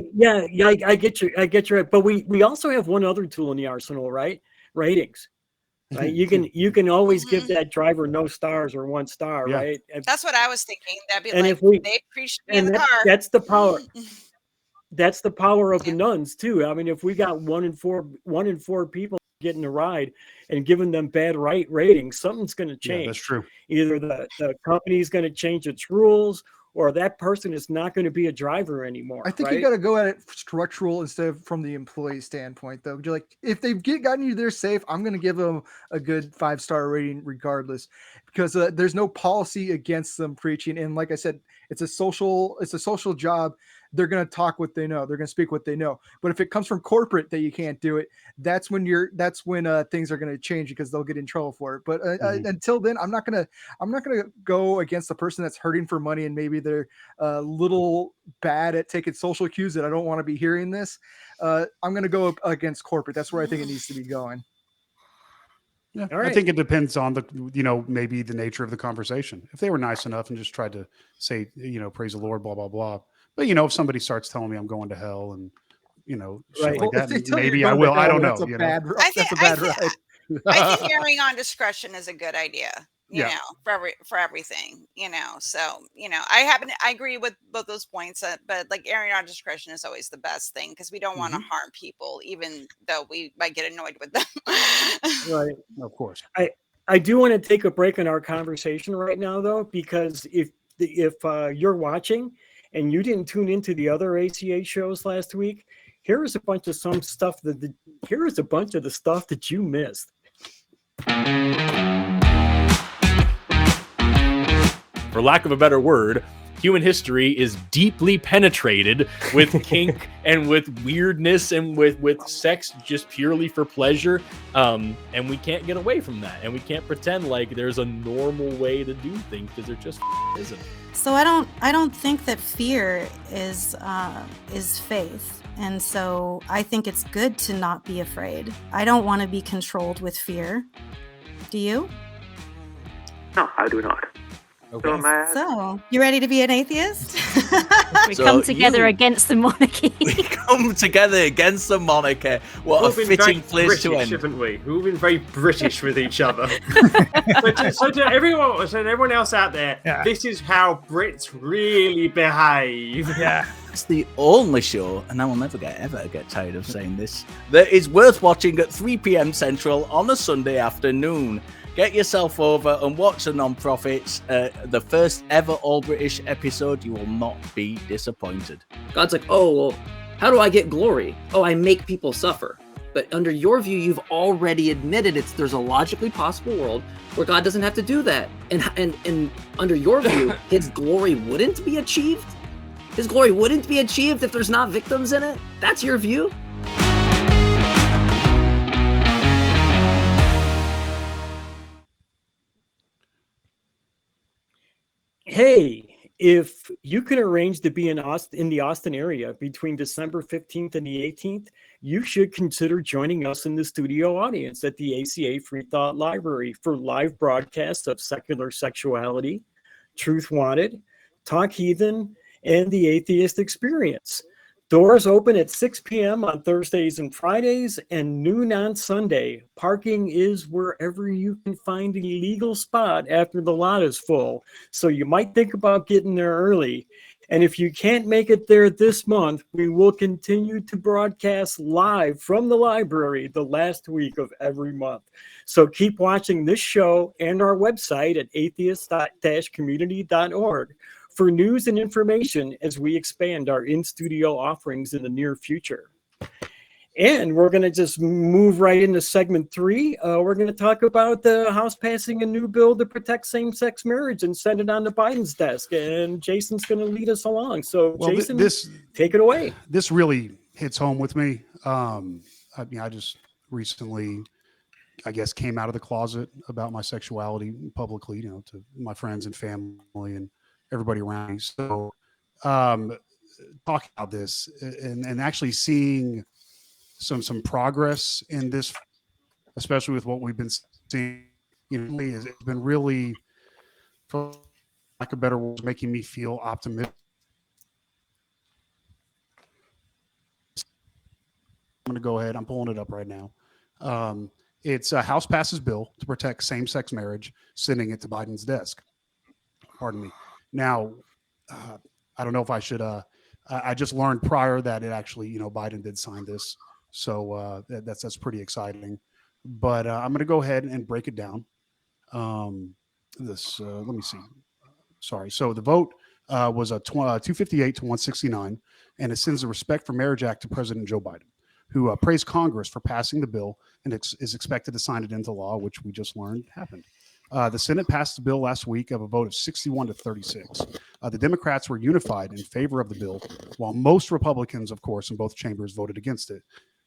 get you. I get you. But we also have one other tool in the arsenal, right? Ratings. Right. You can always give that driver no stars or 1 star, right? That's what I was thinking. That'd be and like, if we, they preached me in the car. That's the power. That's the power of the nuns too. I mean, if we got 1 in 4 people getting a ride and giving them bad ratings, something's going to change. Yeah, that's true. Either the company's going to change its rules, or that person is not going to be a driver anymore. I think right? you got to go at it structural instead of from the employee standpoint, though. You're like, if they've gotten you there safe, I'm going to give them a good 5-star rating regardless, because there's no policy against them preaching. And like I said, it's a social job. They're going to talk what they know. They're going to speak what they know. But if it comes from corporate that you can't do it, that's when things are going to change, because they'll get in trouble for it. But until then, I'm not going to go against the person that's hurting for money, and maybe they're a little bad at taking social cues that I don't want to be hearing this. I'm going to go against corporate. That's where I think it needs to be going. Yeah, All right. I think it depends on maybe the nature of the conversation. If they were nice enough and just tried to say, praise the Lord, blah, blah, blah. But, if somebody starts telling me I'm going to hell and, shit Right. like Well, if they that, tell you maybe you're I going to will. I hell, don't know. that's a bad ride. I think erring on discretion is a good idea. You Yeah. know, for everything. So I agree with both those points. But like erring on discretion is always the best thing, because we don't want to harm people, even though we might get annoyed with them. Right. Of course. I do want to take a break in our conversation right now, though, because if you're watching and you didn't tune into the other ACA shows last week, here's a bunch of the stuff that you missed. For lack of a better word, human history is deeply penetrated with kink and with weirdness and with sex just purely for pleasure. And we can't get away from that. And we can't pretend like there's a normal way to do things, because there just isn't. So I don't think that fear is faith. And so I think it's good to not be afraid. I don't want to be controlled with fear. Do you? No, I do not. Okay. So, you ready to be an atheist? We come together against the monarchy. We come together against the monarchy. What a fitting place to end. Haven't we? We've been very British with each other. so to everyone else out there, this is how Brits really behave. Yeah. It's the only show, and I will never ever get tired of saying this, that is worth watching at 3 p.m. Central on a Sunday afternoon. Get yourself over and watch the Non-Profits, the first ever all-British episode. You will not be disappointed. God's like, oh, well, how do I get glory? Oh, I make people suffer. But under your view, you've already admitted there's a logically possible world where God doesn't have to do that. And under your view, his glory wouldn't be achieved? His glory wouldn't be achieved if there's not victims in it? That's your view? Hey, if you can arrange to be in the Austin area between December 15th and the 18th, you should consider joining us in the studio audience at the ACA Free Thought Library for live broadcasts of Secular Sexuality, Truth Wanted, Talk Heathen, and the Atheist Experience. Doors open at 6 p.m. on Thursdays and Fridays and noon on Sunday. Parking is wherever you can find a legal spot after the lot is full, so you might think about getting there early. And if you can't make it there this month, we will continue to broadcast live from the library the last week of every month. So keep watching this show and our website at atheist-community.org. for news and information as we expand our in-studio offerings in the near future. And we're going to just move right into segment 3. We're going to talk about the House passing a new bill to protect same-sex marriage and send it on to Biden's desk. And Jason's going to lead us along. So, Jason, take it away. This really hits home with me. I just recently, I guess, came out of the closet about my sexuality publicly, to my friends and family and everybody around me. So talking about this and actually seeing some progress in this, especially with what we've been seeing, it's been really, for lack of better words, making me feel optimistic. I'm going to go ahead. I'm pulling it up right now. It's a House passes bill to protect same-sex marriage, sending it to Biden's desk. Pardon me. Now, I don't know if I should. I just learned prior that it actually, Biden did sign this, so that's pretty exciting. But I'm going to go ahead and break it down. Let me see. Sorry. So the vote was a 258 to 169, and it sends the Respect for Marriage Act to President Joe Biden, who praised Congress for passing the bill and is expected to sign it into law, which we just learned happened. The Senate passed the bill last week of a vote of 61 to 36. The Democrats were unified in favor of the bill, while most Republicans, of course, in both chambers voted against it.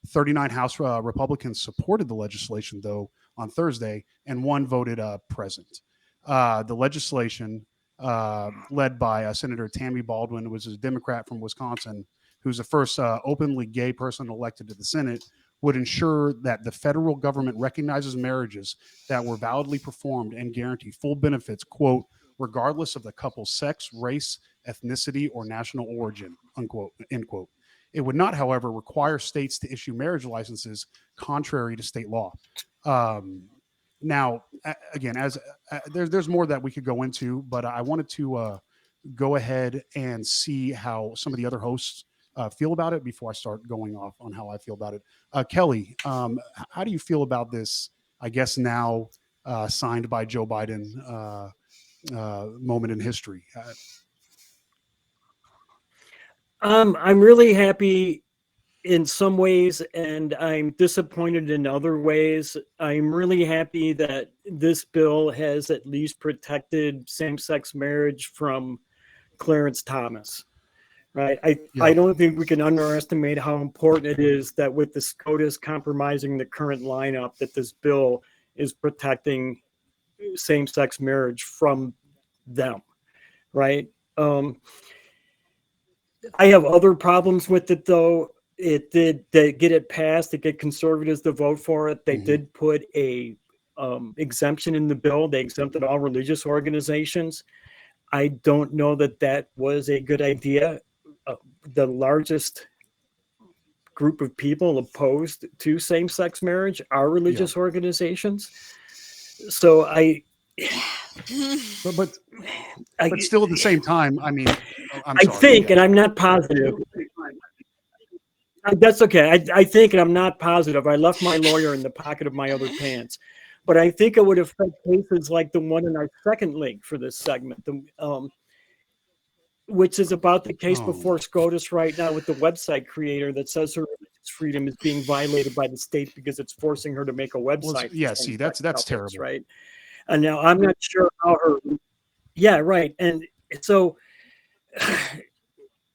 39 House Republicans supported the legislation, though, on Thursday, and one voted present. The legislation, led by Senator Tammy Baldwin, who was a Democrat from Wisconsin, who's the first openly gay person elected to the Senate, would ensure that the federal government recognizes marriages that were validly performed and guarantee full benefits, quote, regardless of the couple's sex, race, ethnicity, or national origin, unquote, end quote. It would not, however, require states to issue marriage licenses contrary to state law. Now, again, as there's more that we could go into, but I wanted to go ahead and see how some of the other hosts feel about it before I start going off on how I feel about it. Kelley, how do you feel about this, I guess now signed by Joe Biden moment in history? I'm really happy in some ways, and I'm disappointed in other ways. I'm really happy that this bill has at least protected same-sex marriage from Clarence Thomas. Right. I don't think we can underestimate how important it is that with the SCOTUS compromising the current lineup, that this bill is protecting same-sex marriage from them. Right. I have other problems with it, though. It did they get it passed to get conservatives to vote for it. They did put a exemption in the bill. They exempted all religious organizations. I don't know that that was a good idea. The largest group of people opposed to same-sex marriage are religious organizations. So but still at the same time, I mean, I think, and I'm not positive. That's okay. I think, and I'm not positive. I left my lawyer in the pocket of my other pants, but I think it would affect cases like the one in our second link for this segment, which is about the case before SCOTUS right now with the website creator that says her religious freedom is being violated by the state because it's forcing her to make a website. Yeah, see, that's terrible, right? And now I'm not sure how her. Yeah, right. And so,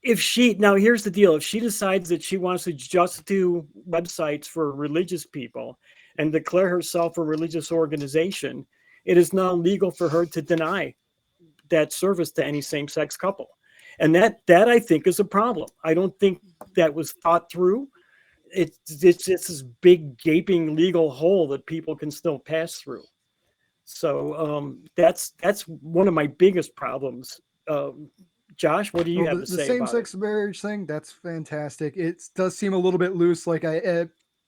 here's the deal: if she decides that she wants to just do websites for religious people and declare herself a religious organization, it is now legal for her to deny that service to any same-sex couple. And that I think is a problem. I don't think that was thought through. It's just this big gaping legal hole that people can still pass through. So that's one of my biggest problems. Josh, what do you have to say about it? The same-sex marriage thing, that's fantastic. It does seem a little bit loose. Like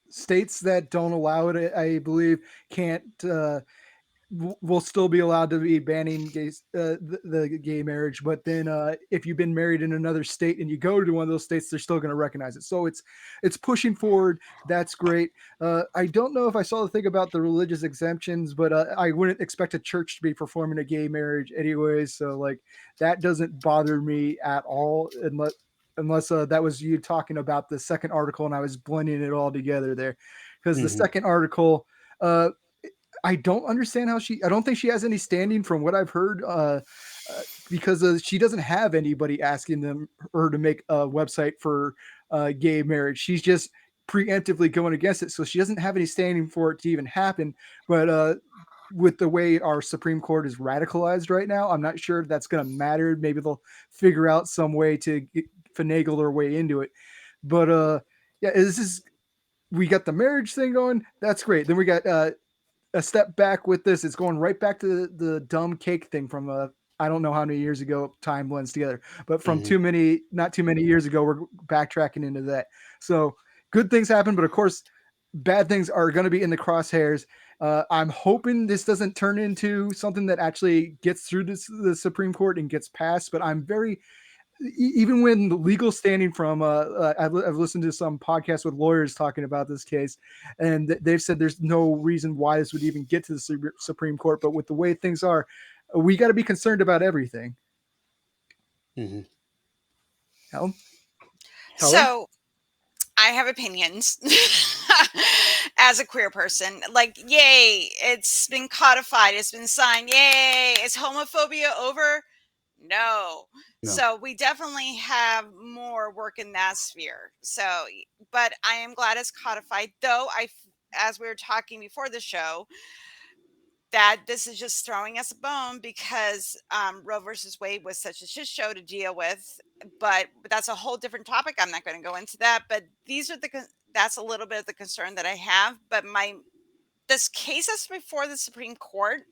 states that don't allow it, I believe, can't will still be allowed to be banning the gay marriage. But then if you've been married in another state and you go to one of those states, they're still going to recognize it. So it's pushing forward. That's great. I don't know if I saw the thing about the religious exemptions, but I wouldn't expect a church to be performing a gay marriage anyways. So like that doesn't bother me at all unless that was you talking about the second article and I was blending it all together there. Because the second article, I don't understand how I don't think she has any standing from what I've heard because she doesn't have anybody asking her to make a website for gay marriage. She's just preemptively going against it. So she doesn't have any standing for it to even happen. But with the way our Supreme Court is radicalized right now, I'm not sure that's going to matter. Maybe they'll figure out some way to finagle their way into it. But we got the marriage thing going. That's great. Then we got a step back with this. It's going right back to the dumb cake thing from I don't know how many years ago. Time blends together, but from not too many years ago, we're backtracking into that. So good things happen, but of course, bad things are going to be in the crosshairs. I'm hoping this doesn't turn into something that actually gets through the Supreme Court and gets passed. But I'm even when the legal standing from I've listened to some podcasts with lawyers talking about this case, and they've said there's no reason why this would even get to the Supreme Court. But with the way things are, we got to be concerned about everything. Mhm. Helen? So I have opinions as a queer person. Like, yay, it's been codified, it's been signed. Yay, is homophobia over? No. No. So we definitely have more work in that sphere. So, but I am glad it's codified, though as we were talking before the show, that this is just throwing us a bone because Roe versus Wade was such a shit show to deal with. But that's a whole different topic. I'm not going to go into that. But that's a little bit of the concern that I have. But this case is before the Supreme Court.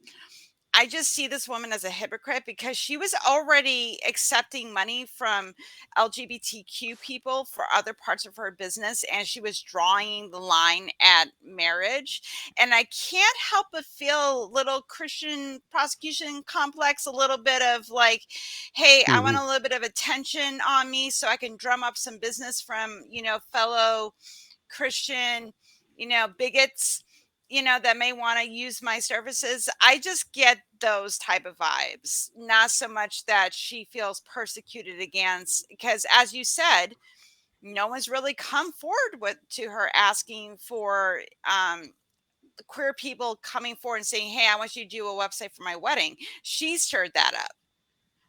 I just see this woman as a hypocrite because she was already accepting money from LGBTQ people for other parts of her business, and she was drawing the line at marriage. And I can't help but feel a little Christian prosecution complex, a little bit of like, hey, I want a little bit of attention on me so I can drum up some business from, fellow Christian, bigots, that may want to use my services. I just get those type of vibes, not so much that she feels persecuted against, because as you said, no one's really come forward to her asking for queer people coming forward and saying, hey, I want you to do a website for my wedding. She's stirred that up.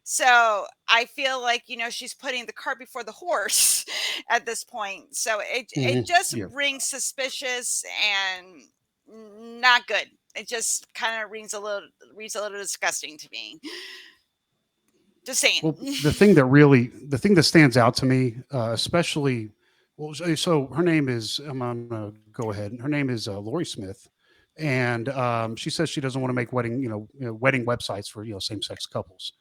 So I feel like, she's putting the cart before the horse at this point. So it just rings suspicious and not good. It just kind of reads a little disgusting to me. Just saying. Well, the thing that stands out to me, especially, so her name is, I'm gonna go ahead. Her name is Lori Smith, and she says she doesn't want to make wedding websites for same-sex couples.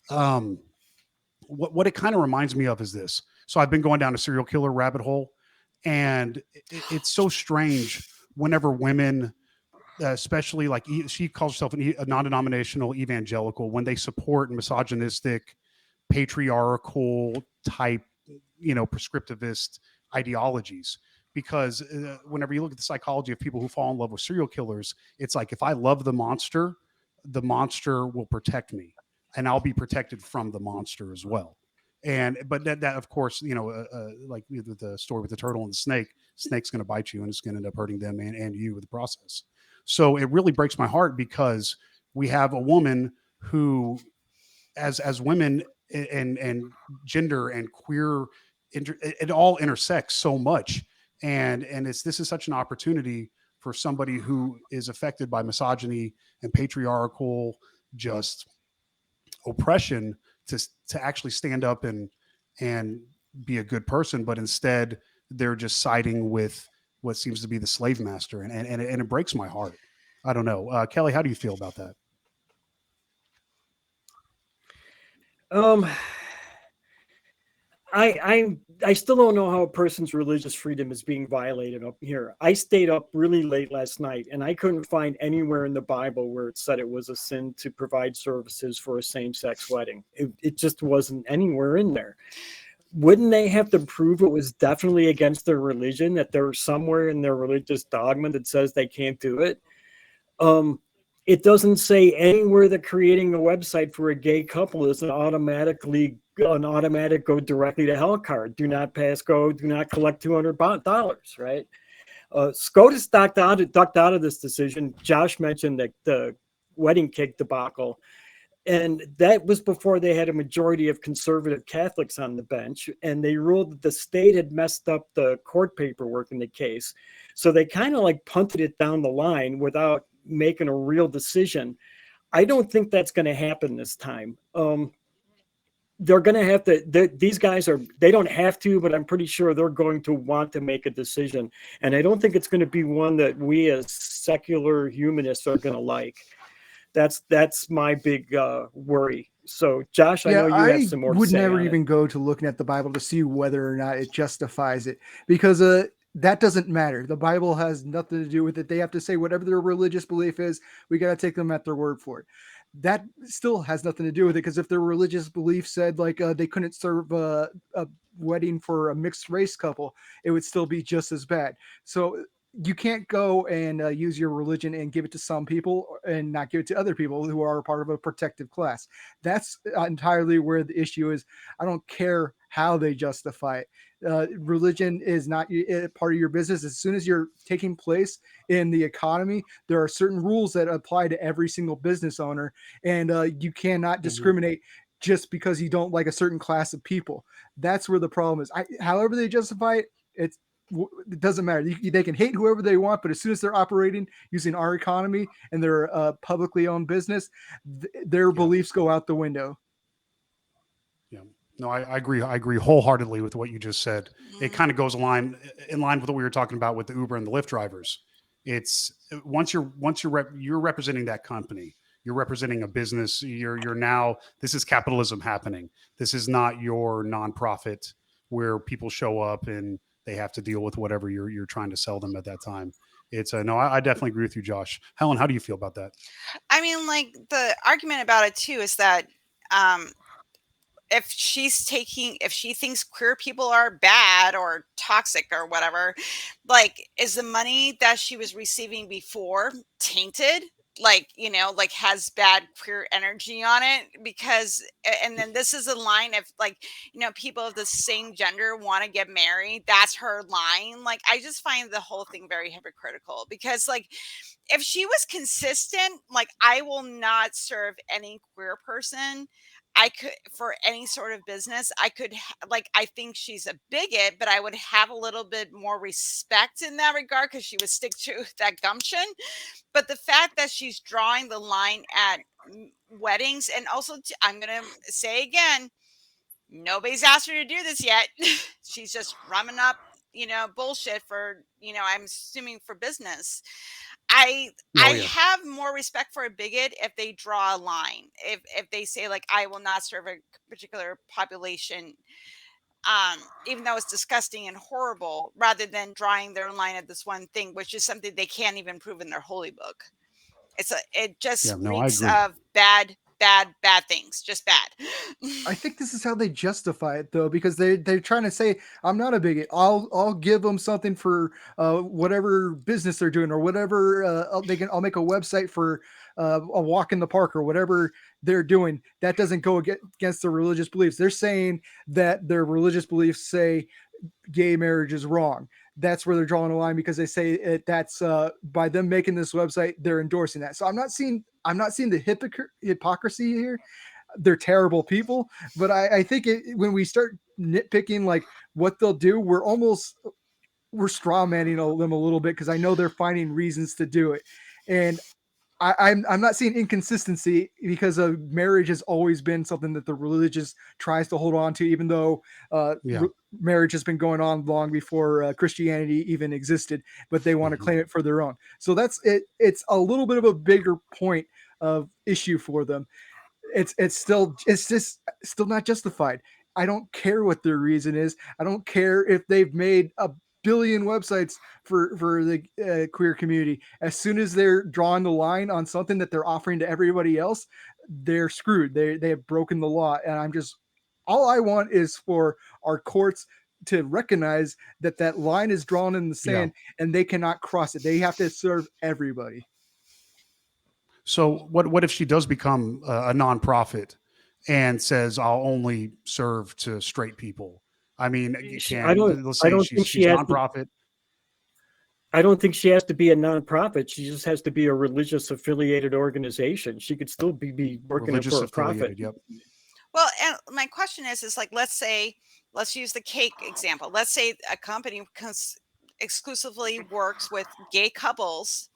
What it kind of reminds me of is this. So I've been going down a serial killer rabbit hole, and it's so strange whenever women, especially like she calls herself a non-denominational evangelical, when they support misogynistic, patriarchal type, prescriptivist ideologies. Because whenever you look at the psychology of people who fall in love with serial killers, it's like, if I love the monster will protect me, and I'll be protected from the monster as well. But that of course, like the story with the turtle and the snake's going to bite you, and it's going to end up hurting them and you with the process. So it really breaks my heart, because we have a woman who, as women and gender and queer, it all intersects so much. And this is such an opportunity for somebody who is affected by misogyny and patriarchal just oppression to actually stand up and be a good person. But instead they're just siding with what seems to be the slave master. And it breaks my heart. I don't know. Kelley, how do you feel about that? I still don't know how a person's religious freedom is being violated up here. I stayed up really late last night, and I couldn't find anywhere in the Bible where it said it was a sin to provide services for a same-sex wedding. It just wasn't anywhere in there. Wouldn't they have to prove it was definitely against their religion, that there's somewhere in their religious dogma that says they can't do it? It doesn't say anywhere that creating a website for a gay couple is an automatic go directly to hell card. Do not pass go, do not collect $200, right? SCOTUS ducked out of this decision. Josh mentioned that the wedding cake debacle, and that was before they had a majority of conservative Catholics on the bench, and they ruled that the state had messed up the court paperwork in the case. So they kind of like punted it down the line without making a real decision. I don't think that's going to happen this time. They're going to have to, these guys they don't have to, but I'm pretty sure they're going to want to make a decision. And I don't think it's going to be one that we as secular humanists are going to like. That's my big worry. So Josh, I know you have some more to say. I would never even go to looking at the Bible to see whether or not it justifies it, because that doesn't matter. The Bible has nothing to do with it. They have to say whatever their religious belief is. We got to take them at their word for it. That still has nothing to do with it, because if their religious belief said like they couldn't serve a wedding for a mixed race couple, it would still be just as bad. So you can't go and use your religion and give it to some people and not give it to other people who are part of a protected class. That's entirely where the issue is. I don't care how they justify it. Religion is not part of your business. As soon as you're taking place in the economy, there are certain rules that apply to every single business owner, and you cannot discriminate just because you don't like a certain class of people. That's where the problem is. However they justify it, it doesn't matter. They can hate whoever they want, but as soon as they're operating using our economy and they're a publicly owned business, their beliefs go out the window. Yeah, no, I agree. I agree wholeheartedly with what you just said. It kind of goes in line with what we were talking about with the Uber and the Lyft drivers. It's once you're representing that company, you're representing a business. You're now, this is capitalism happening. This is not your nonprofit where people show up and they have to deal with whatever you're trying to sell them at that time. It's no, I definitely agree with you, Josh. Helen, how do you feel about that? I mean, like the argument about it too is that if she thinks queer people are bad or toxic or whatever, like, is the money that she was receiving before tainted? Like, like has bad queer energy on it? Because, and then this is a line of like, people of the same gender want to get married. That's her line. Like, I just find the whole thing very hypocritical because, like, if she was consistent, like, I will not serve any queer person. I could, for any sort of business, I could, like, I think she's a bigot, but I would have a little bit more respect in that regard because she would stick to that gumption. But the fact that she's drawing the line at weddings, and also, I'm going to say again, nobody's asked her to do this yet. She's just rumming up, bullshit for, I'm assuming for business. I have more respect for a bigot if they draw a line. If they say, like, I will not serve a particular population, even though it's disgusting and horrible, rather than drawing their line at this one thing, which is something they can't even prove in their holy book. It just reeks of bad things, just bad. I think this is how they justify it, though, because they're trying to say, I'm not a bigot. I'll give them something for whatever business they're doing or whatever. I'll make a website for a walk in the park or whatever they're doing. That doesn't go against their religious beliefs. They're saying that their religious beliefs say gay marriage is wrong. That's where they're drawing a line because they say that's by them making this website, they're endorsing that. So I'm not seeing the hypocrisy here. They're terrible people, but I think when we start nitpicking like what they'll do, we're straw manning them a little bit because I know they're finding reasons to do it, and I'm not seeing inconsistency because marriage has always been something that the religious tries to hold on to, even though marriage has been going on long before Christianity even existed, but they want to claim it for their own. So that's it. It's a little bit of a bigger point of issue for them. It's just still not justified. I don't care what their reason is. I don't care if they've made a billion websites for the queer community. As soon as they're drawing the line on something that they're offering to everybody else, they're screwed. They have broken the law. And all I want is for our courts to recognize that line is drawn in the sand and they cannot cross it. They have to serve everybody. So what if she does become a nonprofit and says, I'll only serve to straight people? I mean, she's nonprofit. I don't think she has to be a nonprofit. She just has to be a religious affiliated organization. She could still be working for a profit. Yep. Well, and my question is like, let's use the cake example. Let's say a company exclusively works with gay couples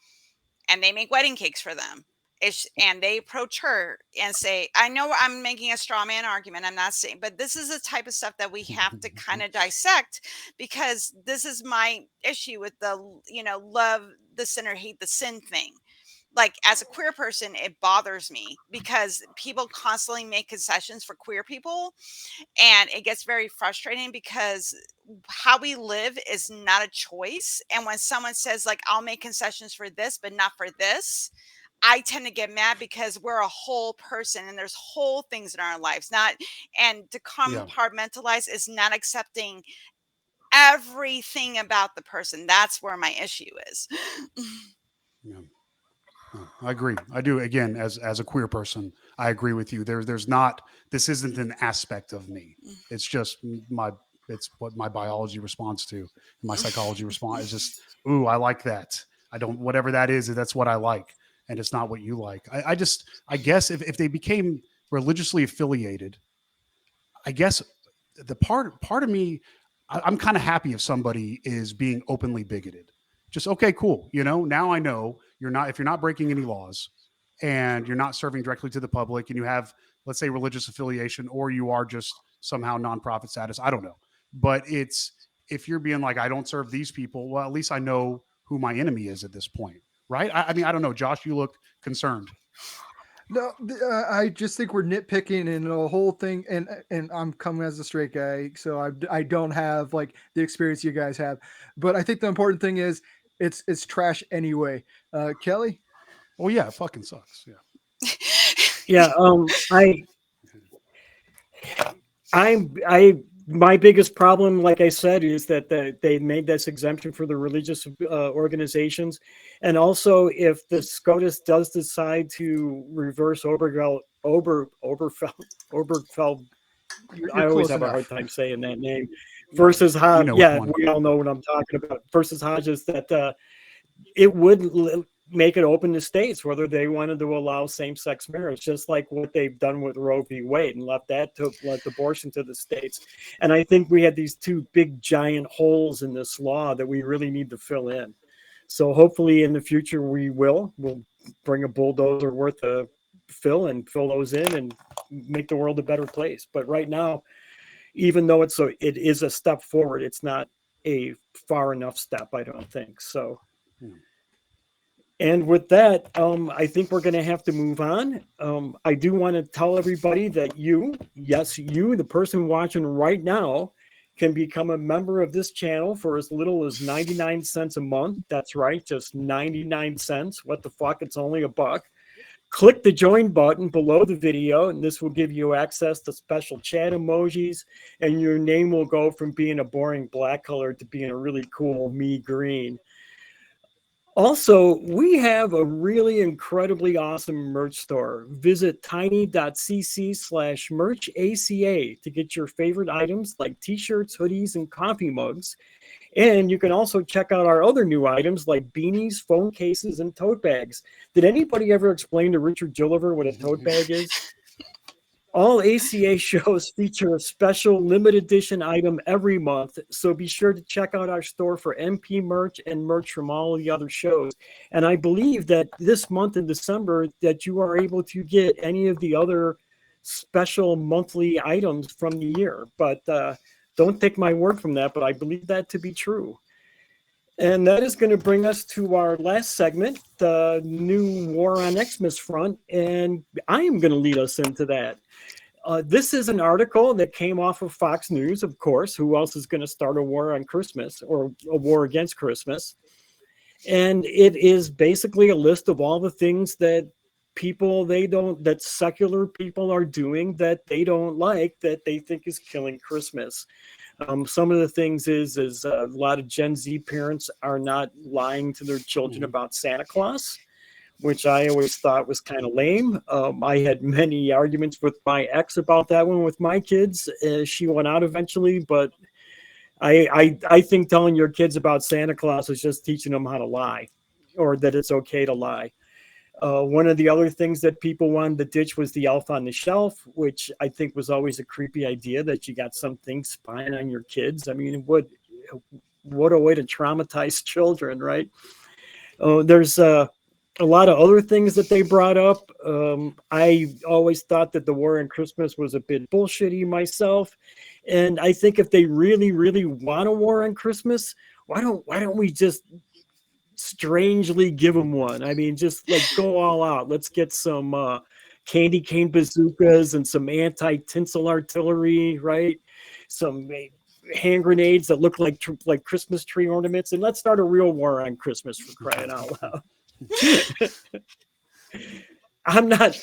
and they make wedding cakes for them. And they approach her and say, I know I'm making a straw man argument. I'm not saying, but this is the type of stuff that we have to kind of dissect, because this is my issue with the, love the sinner, hate the sin thing. Like, as a queer person, it bothers me because people constantly make concessions for queer people. And it gets very frustrating because how we live is not a choice. And when someone says, like, I'll make concessions for this, but not for this, I tend to get mad because we're a whole person and there's whole things in our lives. And to compartmentalize is not accepting everything about the person. That's where my issue is. Yeah. I agree. I do. Again, as a queer person, I agree with you. There's not, this isn't an aspect of me. It's just it's what my biology responds to. My psychology response is just, ooh, I like that. I don't, whatever that is, that's what I like. And it's not what you like. I guess if they became religiously affiliated, I guess the part of me, I'm kind of happy if somebody is being openly bigoted. Just, okay, cool. You know, now I know if you're not breaking any laws and you're not serving directly to the public and you have, let's say, religious affiliation, or you are just somehow nonprofit status. I don't know. But if you're being like, I don't serve these people, well, at least I know who my enemy is at this point. Right. I mean, I don't know. Josh, you look concerned. No, I just think we're nitpicking and the whole thing, and I'm coming as a straight guy, so I don't have like the experience you guys have. But I think the important thing is it's trash anyway. Kelley? Oh yeah, it fucking sucks. Yeah. Yeah. My biggest problem, like I said, is that they made this exemption for the religious organizations. And also, if the SCOTUS does decide to reverse Obergefell, I always have a hard time saying that name, versus Hodge. We all know what I'm talking about. Versus Hodges, that it would make it open to states whether they wanted to allow same-sex marriage, just like what they've done with Roe v. Wade, and left abortion to the states. And I think we had these two big giant holes in this law that we really need to fill in. So hopefully in the future we'll bring a bulldozer worth of fill those in and make the world a better place. But right now, even though it is a step forward, it's not a far enough step, I don't think. So. And with that, I think we're going to have to move on. I do want to tell everybody that you, the person watching right now, can become a member of this channel for as little as 99 cents a month. That's right, just 99 cents. What the fuck? It's only $1. Click the join button below the video, and this will give you access to special chat emojis, and your name will go from being a boring black color to being a really cool me green. Also, we have a really incredibly awesome merch store. Visit tiny.cc/merchaca to get your favorite items like t-shirts, hoodies, and coffee mugs. And you can also check out our other new items like beanies, phone cases, and tote bags. Did anybody ever explain to Richard Gilliver what a tote bag is? All ACA shows feature a special limited edition item every month, so be sure to check out our store for MP merch and merch from all of the other shows. And I believe that this month in December that you are able to get any of the other special monthly items from the year. But don't take my word from that, but I believe that to be true. And that is going to bring us to our last segment, the new War on Xmas front, and I am going to lead us into that. This is an article that came off of Fox News, of course. Who else is going to start a war on Christmas or a war against Christmas? And it is basically a list of all the things that that secular people are doing that they don't like, that they think is killing Christmas. Some of the things is a lot of Gen Z parents are not lying to their children about Santa Claus, which I always thought was kind of lame. I had many arguments with my ex about that one with my kids. She went out eventually, but I think telling your kids about Santa Claus is just teaching them how to lie, or that it's okay to lie. One of the other things that people wanted to ditch was the elf on the shelf, which I think was always a creepy idea, that you got something spying on your kids. I mean, what a way to traumatize children, right? There's a lot of other things that they brought up. I always thought that the war on Christmas was a bit bullshitty myself. And I think if they really, really want a war on Christmas, why don't we just strangely give them one? I mean, just like go all out. Let's get some candy cane bazookas and some anti-tinsel artillery, right? Some hand grenades that look like Christmas tree ornaments, and let's start a real war on Christmas, for crying out loud. I'm not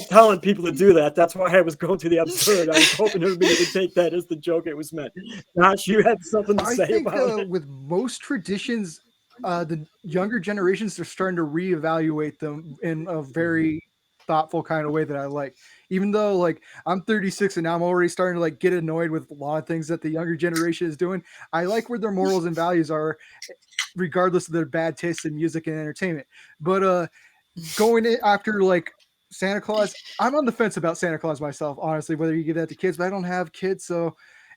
telling people to do that. That's why I was going to the absurd. I was hoping everybody would take that as the joke it was meant. Josh, you had something to I say think about it? with most traditions, the younger generations are starting to reevaluate them in a very thoughtful kind of way that I like. Even though like I'm 36 and now I'm already starting to like get annoyed with a lot of things that the younger generation is doing, I like where their morals and values are, regardless of their bad taste in music and entertainment. But going in after like Santa Claus, I'm on the fence about Santa Claus myself, honestly, whether you give that to kids, but I don't have kids, so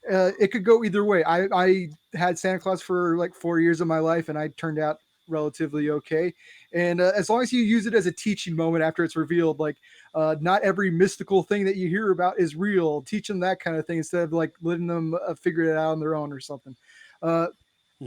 it could go either way. I had Santa Claus for like 4 years of my life, and I turned out relatively okay. And as long as you use it as a teaching moment after it's revealed, like not every mystical thing that you hear about is real. Teach them that kind of thing instead of like letting them figure it out on their own or something.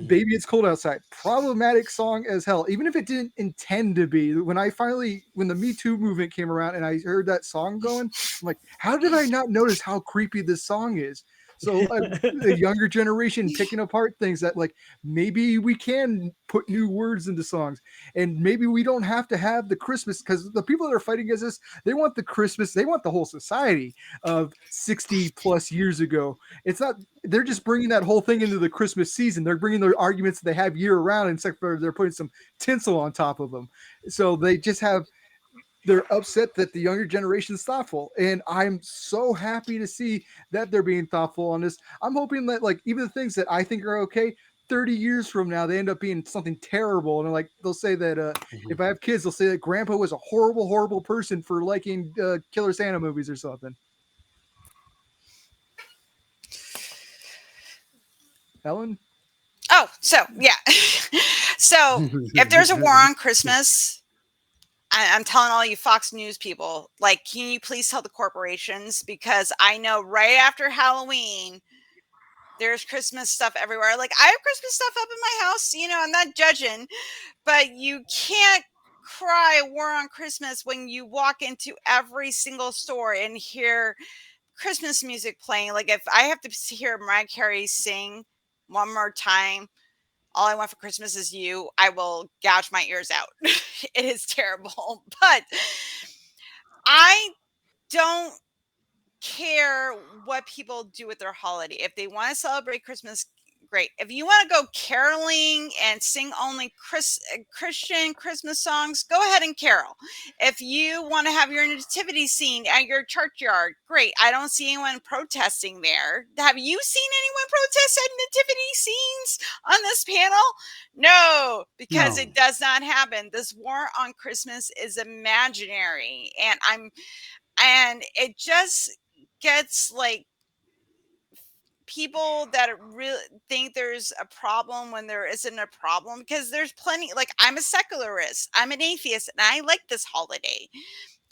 Baby It's Cold Outside, problematic song as hell, even if it didn't intend to be. When the Me Too movement came around and I heard that song going, I'm like, how did I not notice how creepy this song is? So the younger generation picking apart things that like maybe we can put new words into songs, and maybe we don't have to have the Christmas, because the people that are fighting against this, they want the Christmas, they want the whole society of 60 plus years ago. It's not, they're just bringing that whole thing into the Christmas season. They're bringing the arguments that they have year round, except for they're putting some tinsel on top of them. So they just have, they're upset that the younger generation is thoughtful. And I'm so happy to see that they're being thoughtful on this. I'm hoping that like even the things that I think are okay, 30 years from now, they end up being something terrible. And like, they'll say that if I have kids, they'll say that grandpa was a horrible, horrible person for liking Killer Santa movies or something. Helen? Oh, so yeah. So if there's a war on Christmas, I'm telling all you Fox News people, like, can you please tell the corporations? Because I know right after Halloween, there's Christmas stuff everywhere. Like, I have Christmas stuff up in my house. You know, I'm not judging, but you can't cry war on Christmas when you walk into every single store and hear Christmas music playing. Like, if I have to hear Mariah Carey sing one more time, All I Want for Christmas Is You, I will gouge my ears out. It is terrible. But I don't care what people do with their holiday. If they want to celebrate Christmas, great. If you want to go caroling and sing only Christian Christmas songs, go ahead and carol. If you want to have your nativity scene at your churchyard, great. I don't see anyone protesting there. Have you seen anyone protest at nativity scenes on this panel? No, because it does not happen. This war on Christmas is imaginary, and it just gets like people that really think there's a problem when there isn't a problem, because there's plenty. Like, I'm a secularist, I'm an atheist, and I like this holiday.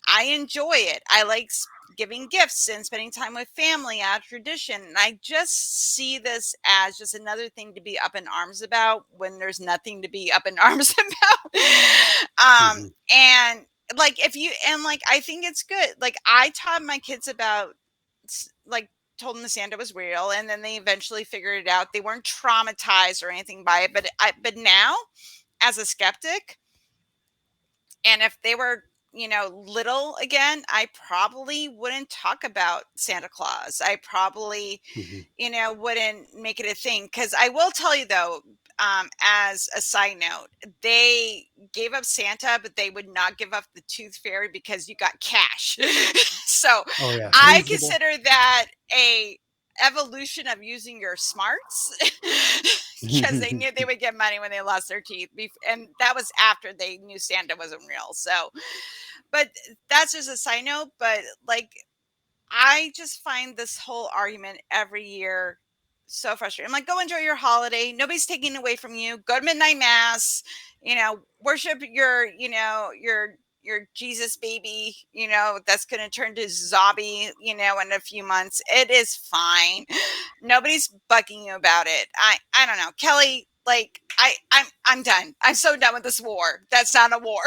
I enjoy it. I like giving gifts and spending time with family out of tradition. And I just see this as just another thing to be up in arms about when there's nothing to be up in arms about. And like, I think it's good. Like, I taught my kids about, like, told them the Santa was real, and then they eventually figured it out. They weren't traumatized or anything by it, but now, as a skeptic, and if they were, little again, I probably wouldn't talk about Santa Claus. I probably, wouldn't make it a thing. Because I will tell you though, as a side note, they gave up Santa, but they would not give up the Tooth Fairy because you got cash. So I consider that a evolution of using your smarts, because they knew they would get money when they lost their teeth, and that was after they knew Santa wasn't real. So, but that's just a side note. But like, I just find this whole argument every year so frustrating. I'm like, go enjoy your holiday. Nobody's taking it away from you. Go to midnight mass, worship your Jesus baby, that's going to turn to zombie, in a few months. It is fine. Nobody's bugging you about it. I don't know, Kelley, like, I'm done. I'm so done with this war. That's not a war.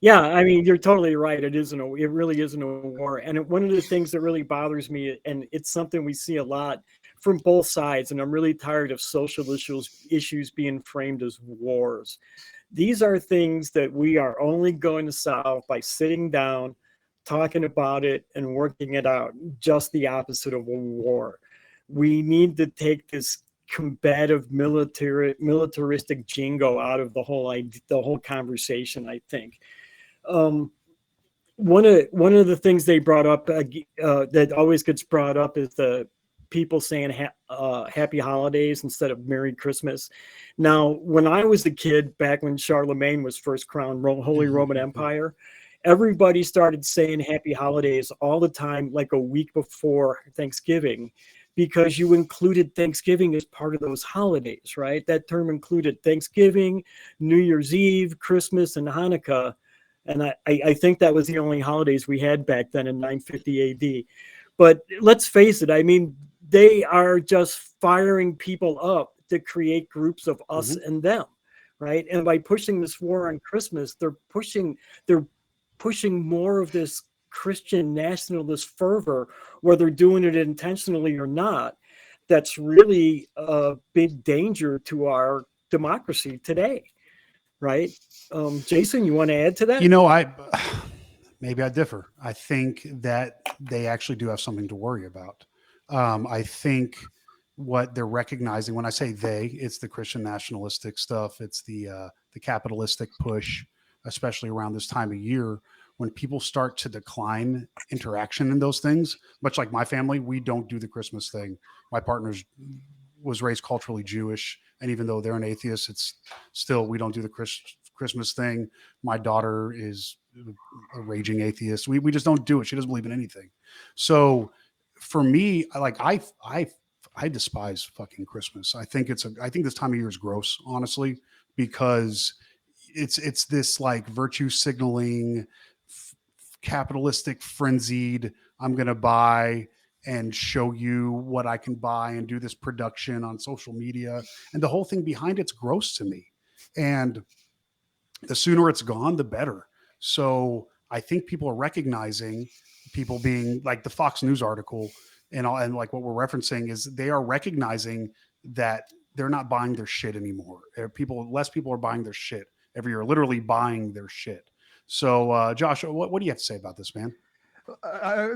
Yeah, I mean, you're totally right. It really isn't a war. And one of the things that really bothers me, and it's something we see a lot from both sides, and I'm really tired of social issues being framed as wars. These are things that we are only going to solve by sitting down, talking about it, and working it out. Just the opposite of a war. We need to take this combative militaristic jingo out of the whole conversation, I think. One of the things they brought up that always gets brought up is the people saying happy holidays instead of Merry Christmas. Now, when I was a kid, back when Charlemagne was first crowned Holy Roman Empire, everybody started saying happy holidays all the time, like a week before Thanksgiving, because you included Thanksgiving as part of those holidays, right? That term included Thanksgiving, New Year's Eve, Christmas, and Hanukkah. And I think that was the only holidays we had back then in 950 AD. But let's face it, I mean, they are just firing people up to create groups of us and them, right? And by pushing this war on Christmas, they're pushing more of this Christian nationalist fervor, whether doing it intentionally or not. That's really a big danger to our democracy today, right? Jason, you want to add to that? You know, maybe I differ. I think that they actually do have something to worry about. I think what they're recognizing, when I say they, it's the Christian nationalistic stuff. It's the capitalistic push, especially around this time of year, when people start to decline interaction in those things. Much like my family, we don't do the Christmas thing. My partner was raised culturally Jewish, and even though they're an atheist, it's still, we don't do the Christmas thing. My daughter is a raging atheist. We just don't do it. She doesn't believe in anything. So for me, I despise fucking Christmas. I think this time of year is gross, honestly, because it's this like virtue signaling, capitalistic, frenzied, I'm going to buy and show you what I can buy and do this production on social media. And the whole thing behind it's gross to me. And the sooner it's gone, the better. So I think people are recognizing, people being like the Fox News article and like what we're referencing is they are recognizing that they're not buying their shit anymore. Less people are buying their shit every year, literally buying their shit. So Josh, what do you have to say about this, man?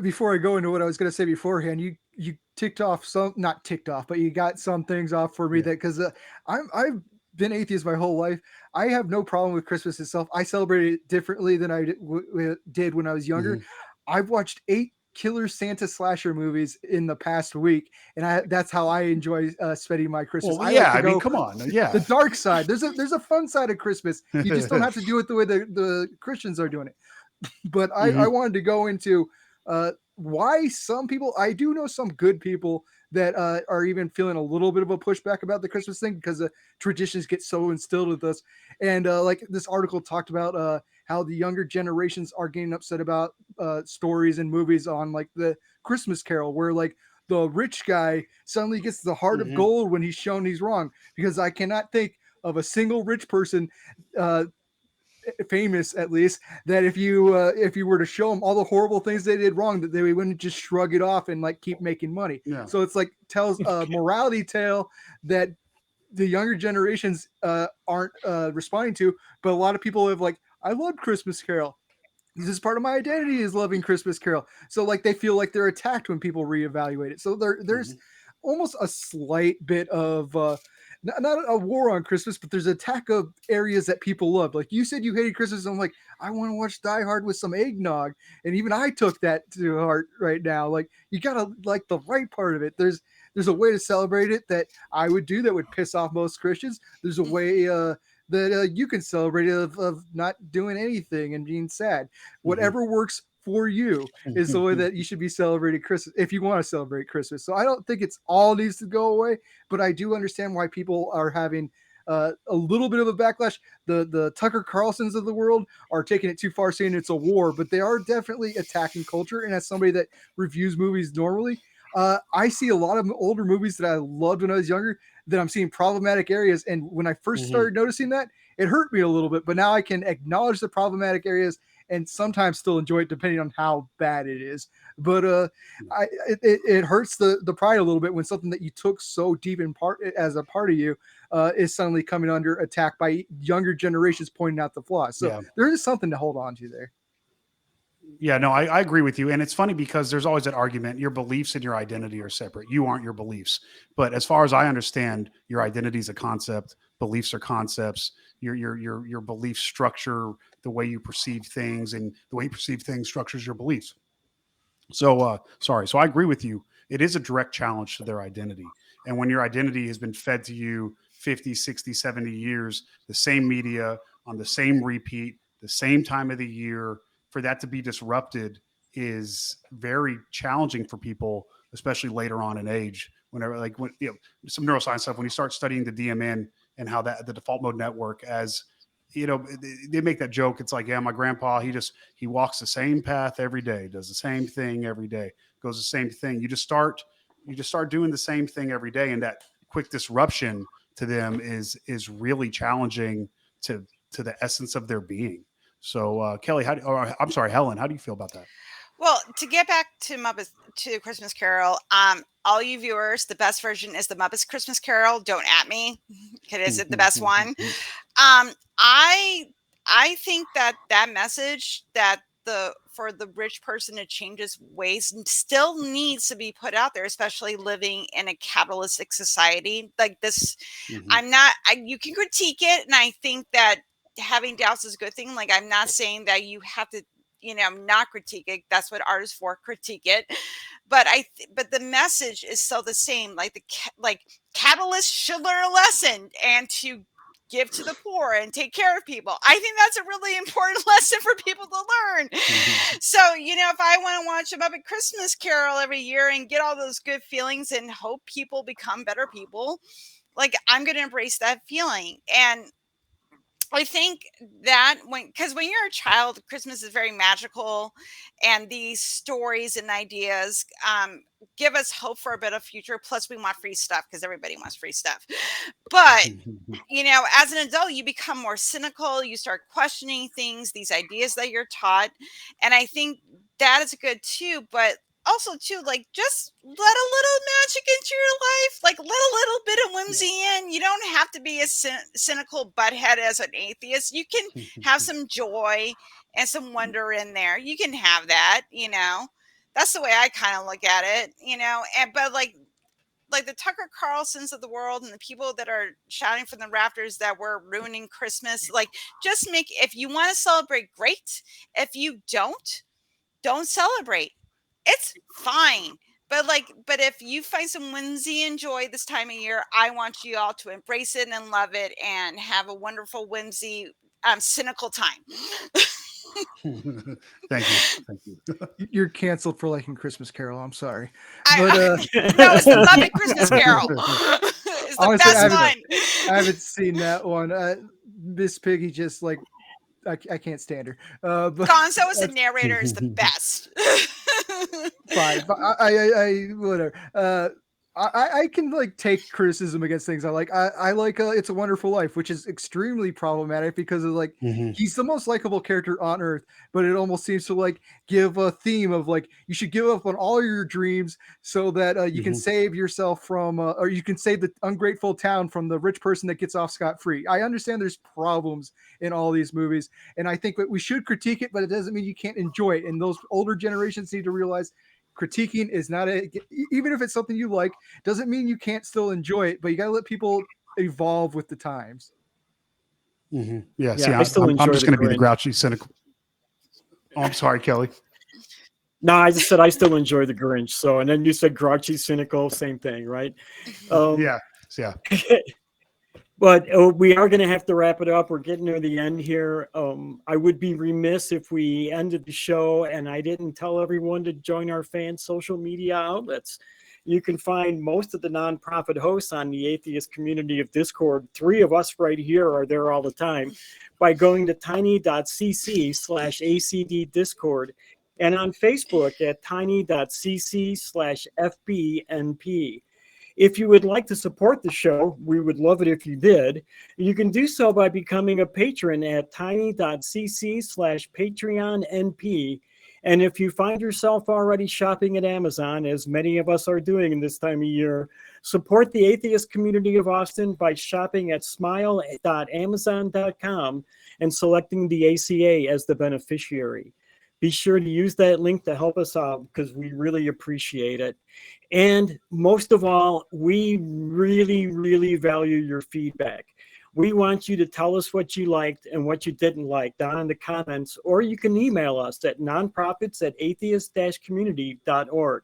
Before I go into what I was going to say beforehand, you ticked off not ticked off, but you got some things off for me that, because I've been atheist my whole life. I have no problem with Christmas itself. I celebrate it differently than I did when I was younger. I've watched 8 killer Santa slasher movies in the past week, and that's how I enjoy spending my Christmas. Well, I mean, come on, the dark side. There's a fun side of Christmas. You just don't have to do it the way the Christians are doing it. But I wanted to go into why some people, I do know some good people that are even feeling a little bit of a pushback about the Christmas thing, because the traditions get so instilled with us. And like this article talked about how the younger generations are getting upset about stories and movies on like the Christmas Carol, where like the rich guy suddenly gets the heart of gold when he's shown he's wrong. Because I cannot think of a single rich person, famous at least, that if you were to show them all the horrible things they did wrong, that they wouldn't just shrug it off and like keep making money. So it's like tells a morality tale that the younger generations aren't responding to. But a lot of people have like, I love Christmas Carol. This is part of my identity, is loving Christmas Carol. So like they feel like they're attacked when people reevaluate it. So there's almost a slight bit of not a war on Christmas, but there's an attack of areas that people love. Like you said, you hated Christmas. I'm like, I want to watch Die Hard with some eggnog. And even I took that to heart right now. Like you got to like the right part of it. There's a way to celebrate it that I would do that would piss off most Christians. There's a way that you can celebrate it of not doing anything and being sad. Whatever works for you is the way that you should be celebrating Christmas if you want to celebrate Christmas. So I don't think it's all needs to go away, but I do understand why people are having a little bit of a backlash. The Tucker Carlsons of the world are taking it too far, saying it's a war, but they are definitely attacking culture. And as somebody that reviews movies normally, I see a lot of older movies that I loved when I was younger that I'm seeing problematic areas. And when I first started noticing that, it hurt me a little bit, but now I can acknowledge the problematic areas and sometimes still enjoy it depending on how bad it is. But it hurts the pride a little bit when something that you took so deep in part as a part of you is suddenly coming under attack by younger generations pointing out the flaws. So there is something to hold on to there. Yeah, no, I agree with you. And it's funny because there's always that argument, your beliefs and your identity are separate. You aren't your beliefs. But as far as I understand, your identity is a concept, beliefs are concepts, your belief structure, the way you perceive things, and the way you perceive things structures your beliefs. So, so I agree with you. It is a direct challenge to their identity. And when your identity has been fed to you 50, 60, 70 years, the same media on the same repeat, the same time of the year, for that to be disrupted is very challenging for people, especially later on in age. Whenever, like, when some neuroscience stuff, when you start studying the DMN and how that the default mode network, as they make that joke. It's like, yeah, my grandpa, he walks the same path every day, does the same thing every day, goes the same thing. You just start doing the same thing every day, and that quick disruption to them is really challenging to the essence of their being. So, Kelley, Helen, how do you feel about that? Well, to get back to Muppets to Christmas Carol, all you viewers, the best version is the Muppets Christmas Carol. Don't at me, because it's the best one. I think that message that for the rich person to change his ways still needs to be put out there, especially living in a capitalistic society like this. You can critique it, and I think that having doubts is a good thing. Like, I'm not saying that you have to, not critique it. That's what art is for, critique it. But but the message is still the same. Like capitalists should learn a lesson and to give to the poor and take care of people. I think that's a really important lesson for people to learn. So, if I want to watch a Muppet Christmas Carol every year and get all those good feelings and hope people become better people, like, I'm going to embrace that feeling. And I think that because when you're a child, Christmas is very magical, and these stories and ideas give us hope for a better future. Plus, we want free stuff because everybody wants free stuff. But, as an adult, you become more cynical. You start questioning things, these ideas that you're taught. And I think that is good too. But also too, like, just let a little magic into your life, like let a little bit of whimsy in. You don't have to be a cynical butthead as an atheist. You can have some joy and some wonder in there. You can have that, that's the way I kind of look at it, but like the Tucker Carlsons of the world and the people that are shouting from the rafters that we're ruining Christmas, like, just if you want to celebrate, great. If you don't celebrate. It's fine. But if you find some whimsy and joy this time of year, I want you all to embrace it and love it and have a wonderful whimsy, cynical time. Thank you. You're canceled for liking Christmas Carol. I'm sorry. No, it's the Muppet Christmas Carol. It's the honestly, best one. I haven't seen that one. Miss Piggy just like I can't stand her. But Gonzo as a narrator is the best. Fine, but I whatever. I can like take criticism against things I like. I like It's a Wonderful Life, which is extremely problematic because of like he's the most likable character on earth, but it almost seems to like give a theme of like you should give up on all your dreams so that you can save yourself from or you can save the ungrateful town from the rich person that gets off scot-free. I understand there's problems in all these movies, and I think that we should critique it, but it doesn't mean you can't enjoy it. And those older generations need to realize critiquing is not even if it's something you like, doesn't mean you can't still enjoy it, but you got to let people evolve with the times. Yeah, see, I'm just going to be the grouchy cynical. Oh, I'm sorry, Kelley. No, I just said I still enjoy the Grinch. So, and then you said grouchy, cynical, same thing, right? Yeah. But we are going to have to wrap it up. We're getting near the end here. I would be remiss if we ended the show and I didn't tell everyone to join our fan social media outlets. You can find most of the nonprofit hosts on the atheist community of Discord. 3 of us right here are there all the time by going to tiny.cc/ACD Discord and on Facebook at tiny.cc/FBNP. If you would like to support the show, we would love it if you did. You can do so by becoming a patron at tiny.cc/PatreonNP. And if you find yourself already shopping at Amazon, as many of us are doing in this time of year, support the atheist community of Austin by shopping at smile.amazon.com and selecting the ACA as the beneficiary. Be sure to use that link to help us out because we really appreciate it. And most of all, we really, really value your feedback. We want you to tell us what you liked and what you didn't like down in the comments, or you can email us at nonprofits@atheist-community.org.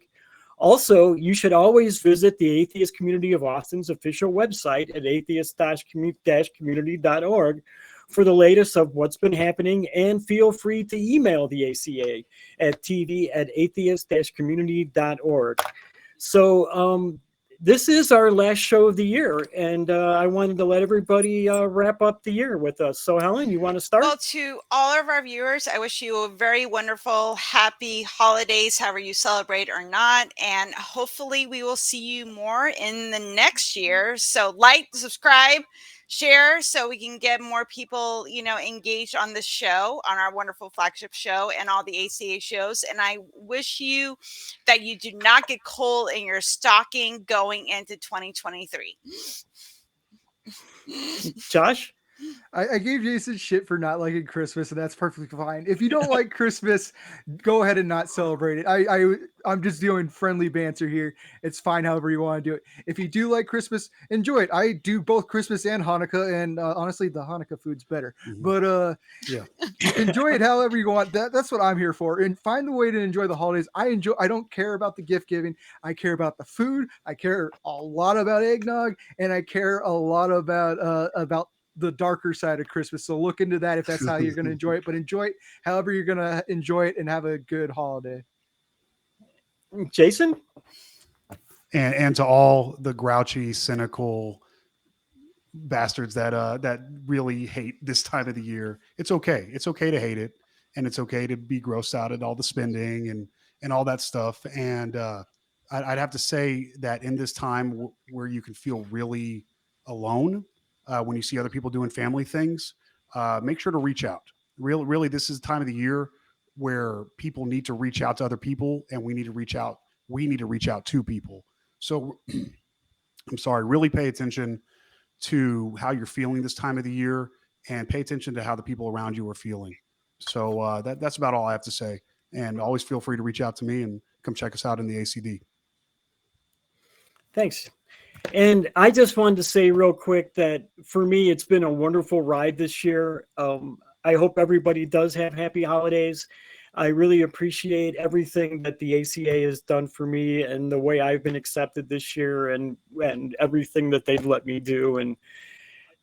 Also, you should always visit the Atheist Community of Austin's official website at atheist-community.org for the latest of what's been happening, and feel free to email the ACA at tv@atheist-community.org. So this is our last show of the year, and I wanted to let everybody wrap up the year with us. So Helen, you want to start? Well, to all of our viewers, I wish you a very wonderful, happy holidays, however you celebrate or not. And hopefully we will see you more in the next year. So like, subscribe, share, so we can get more people, engaged on this show, on our wonderful flagship show and all the ACA shows. And I wish you that you do not get coal in your stocking going into 2023. Josh? I gave Jason shit for not liking Christmas, and that's perfectly fine. If you don't like Christmas, go ahead and not celebrate it. I'm just doing friendly banter here. It's fine however you want to do it. If you do like Christmas, enjoy it. I do both Christmas and Hanukkah, and honestly, the Hanukkah food's better. Mm-hmm. But yeah, enjoy it however you want. That's what I'm here for. And find the way to enjoy the holidays. I don't care about the gift giving. I care about the food. I care a lot about eggnog, and I care a lot about the darker side of Christmas. So look into that if that's how you're going to enjoy it, but enjoy it however you're going to enjoy it, and have a good holiday. Jason? And to all the grouchy, cynical bastards that really hate this time of the year, it's okay. It's okay to hate it, and it's okay to be grossed out at all the spending and all that stuff. And I'd have to say that in this time where you can feel really alone, when you see other people doing family things, make sure to reach out. Really, this is the time of the year where people need to reach out to other people, and we need to reach out. We need to reach out to people. So I'm sorry, really pay attention to how you're feeling this time of the year, and pay attention to how the people around you are feeling. So that's about all I have to say. And always feel free to reach out to me and come check us out in the ACD. Thanks. And I just wanted to say real quick that for me, it's been a wonderful ride this year. I hope everybody does have happy holidays. I really appreciate everything that the ACA has done for me, and the way I've been accepted this year, and everything that they've let me do. And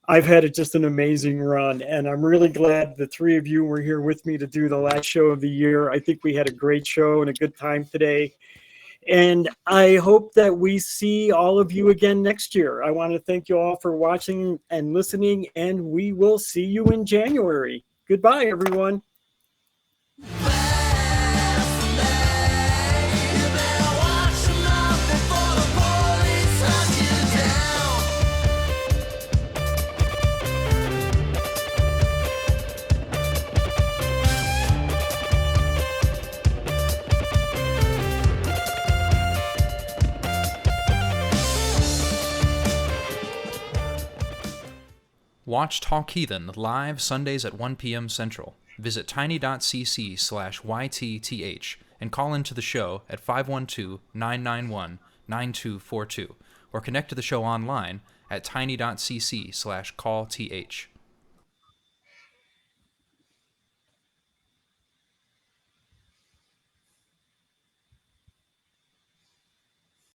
I've had just an amazing run, and I'm really glad the three of you were here with me to do the last show of the year. I think we had a great show and a good time today. And I hope that we see all of you again next year. I want to thank you all for watching and listening, and we will see you in January. Goodbye, everyone. Watch Talk Heathen live Sundays at 1 p.m. Central. Visit tiny.cc/YTTH and call into the show at 512-991-9242, or connect to the show online at tiny.cc/callth.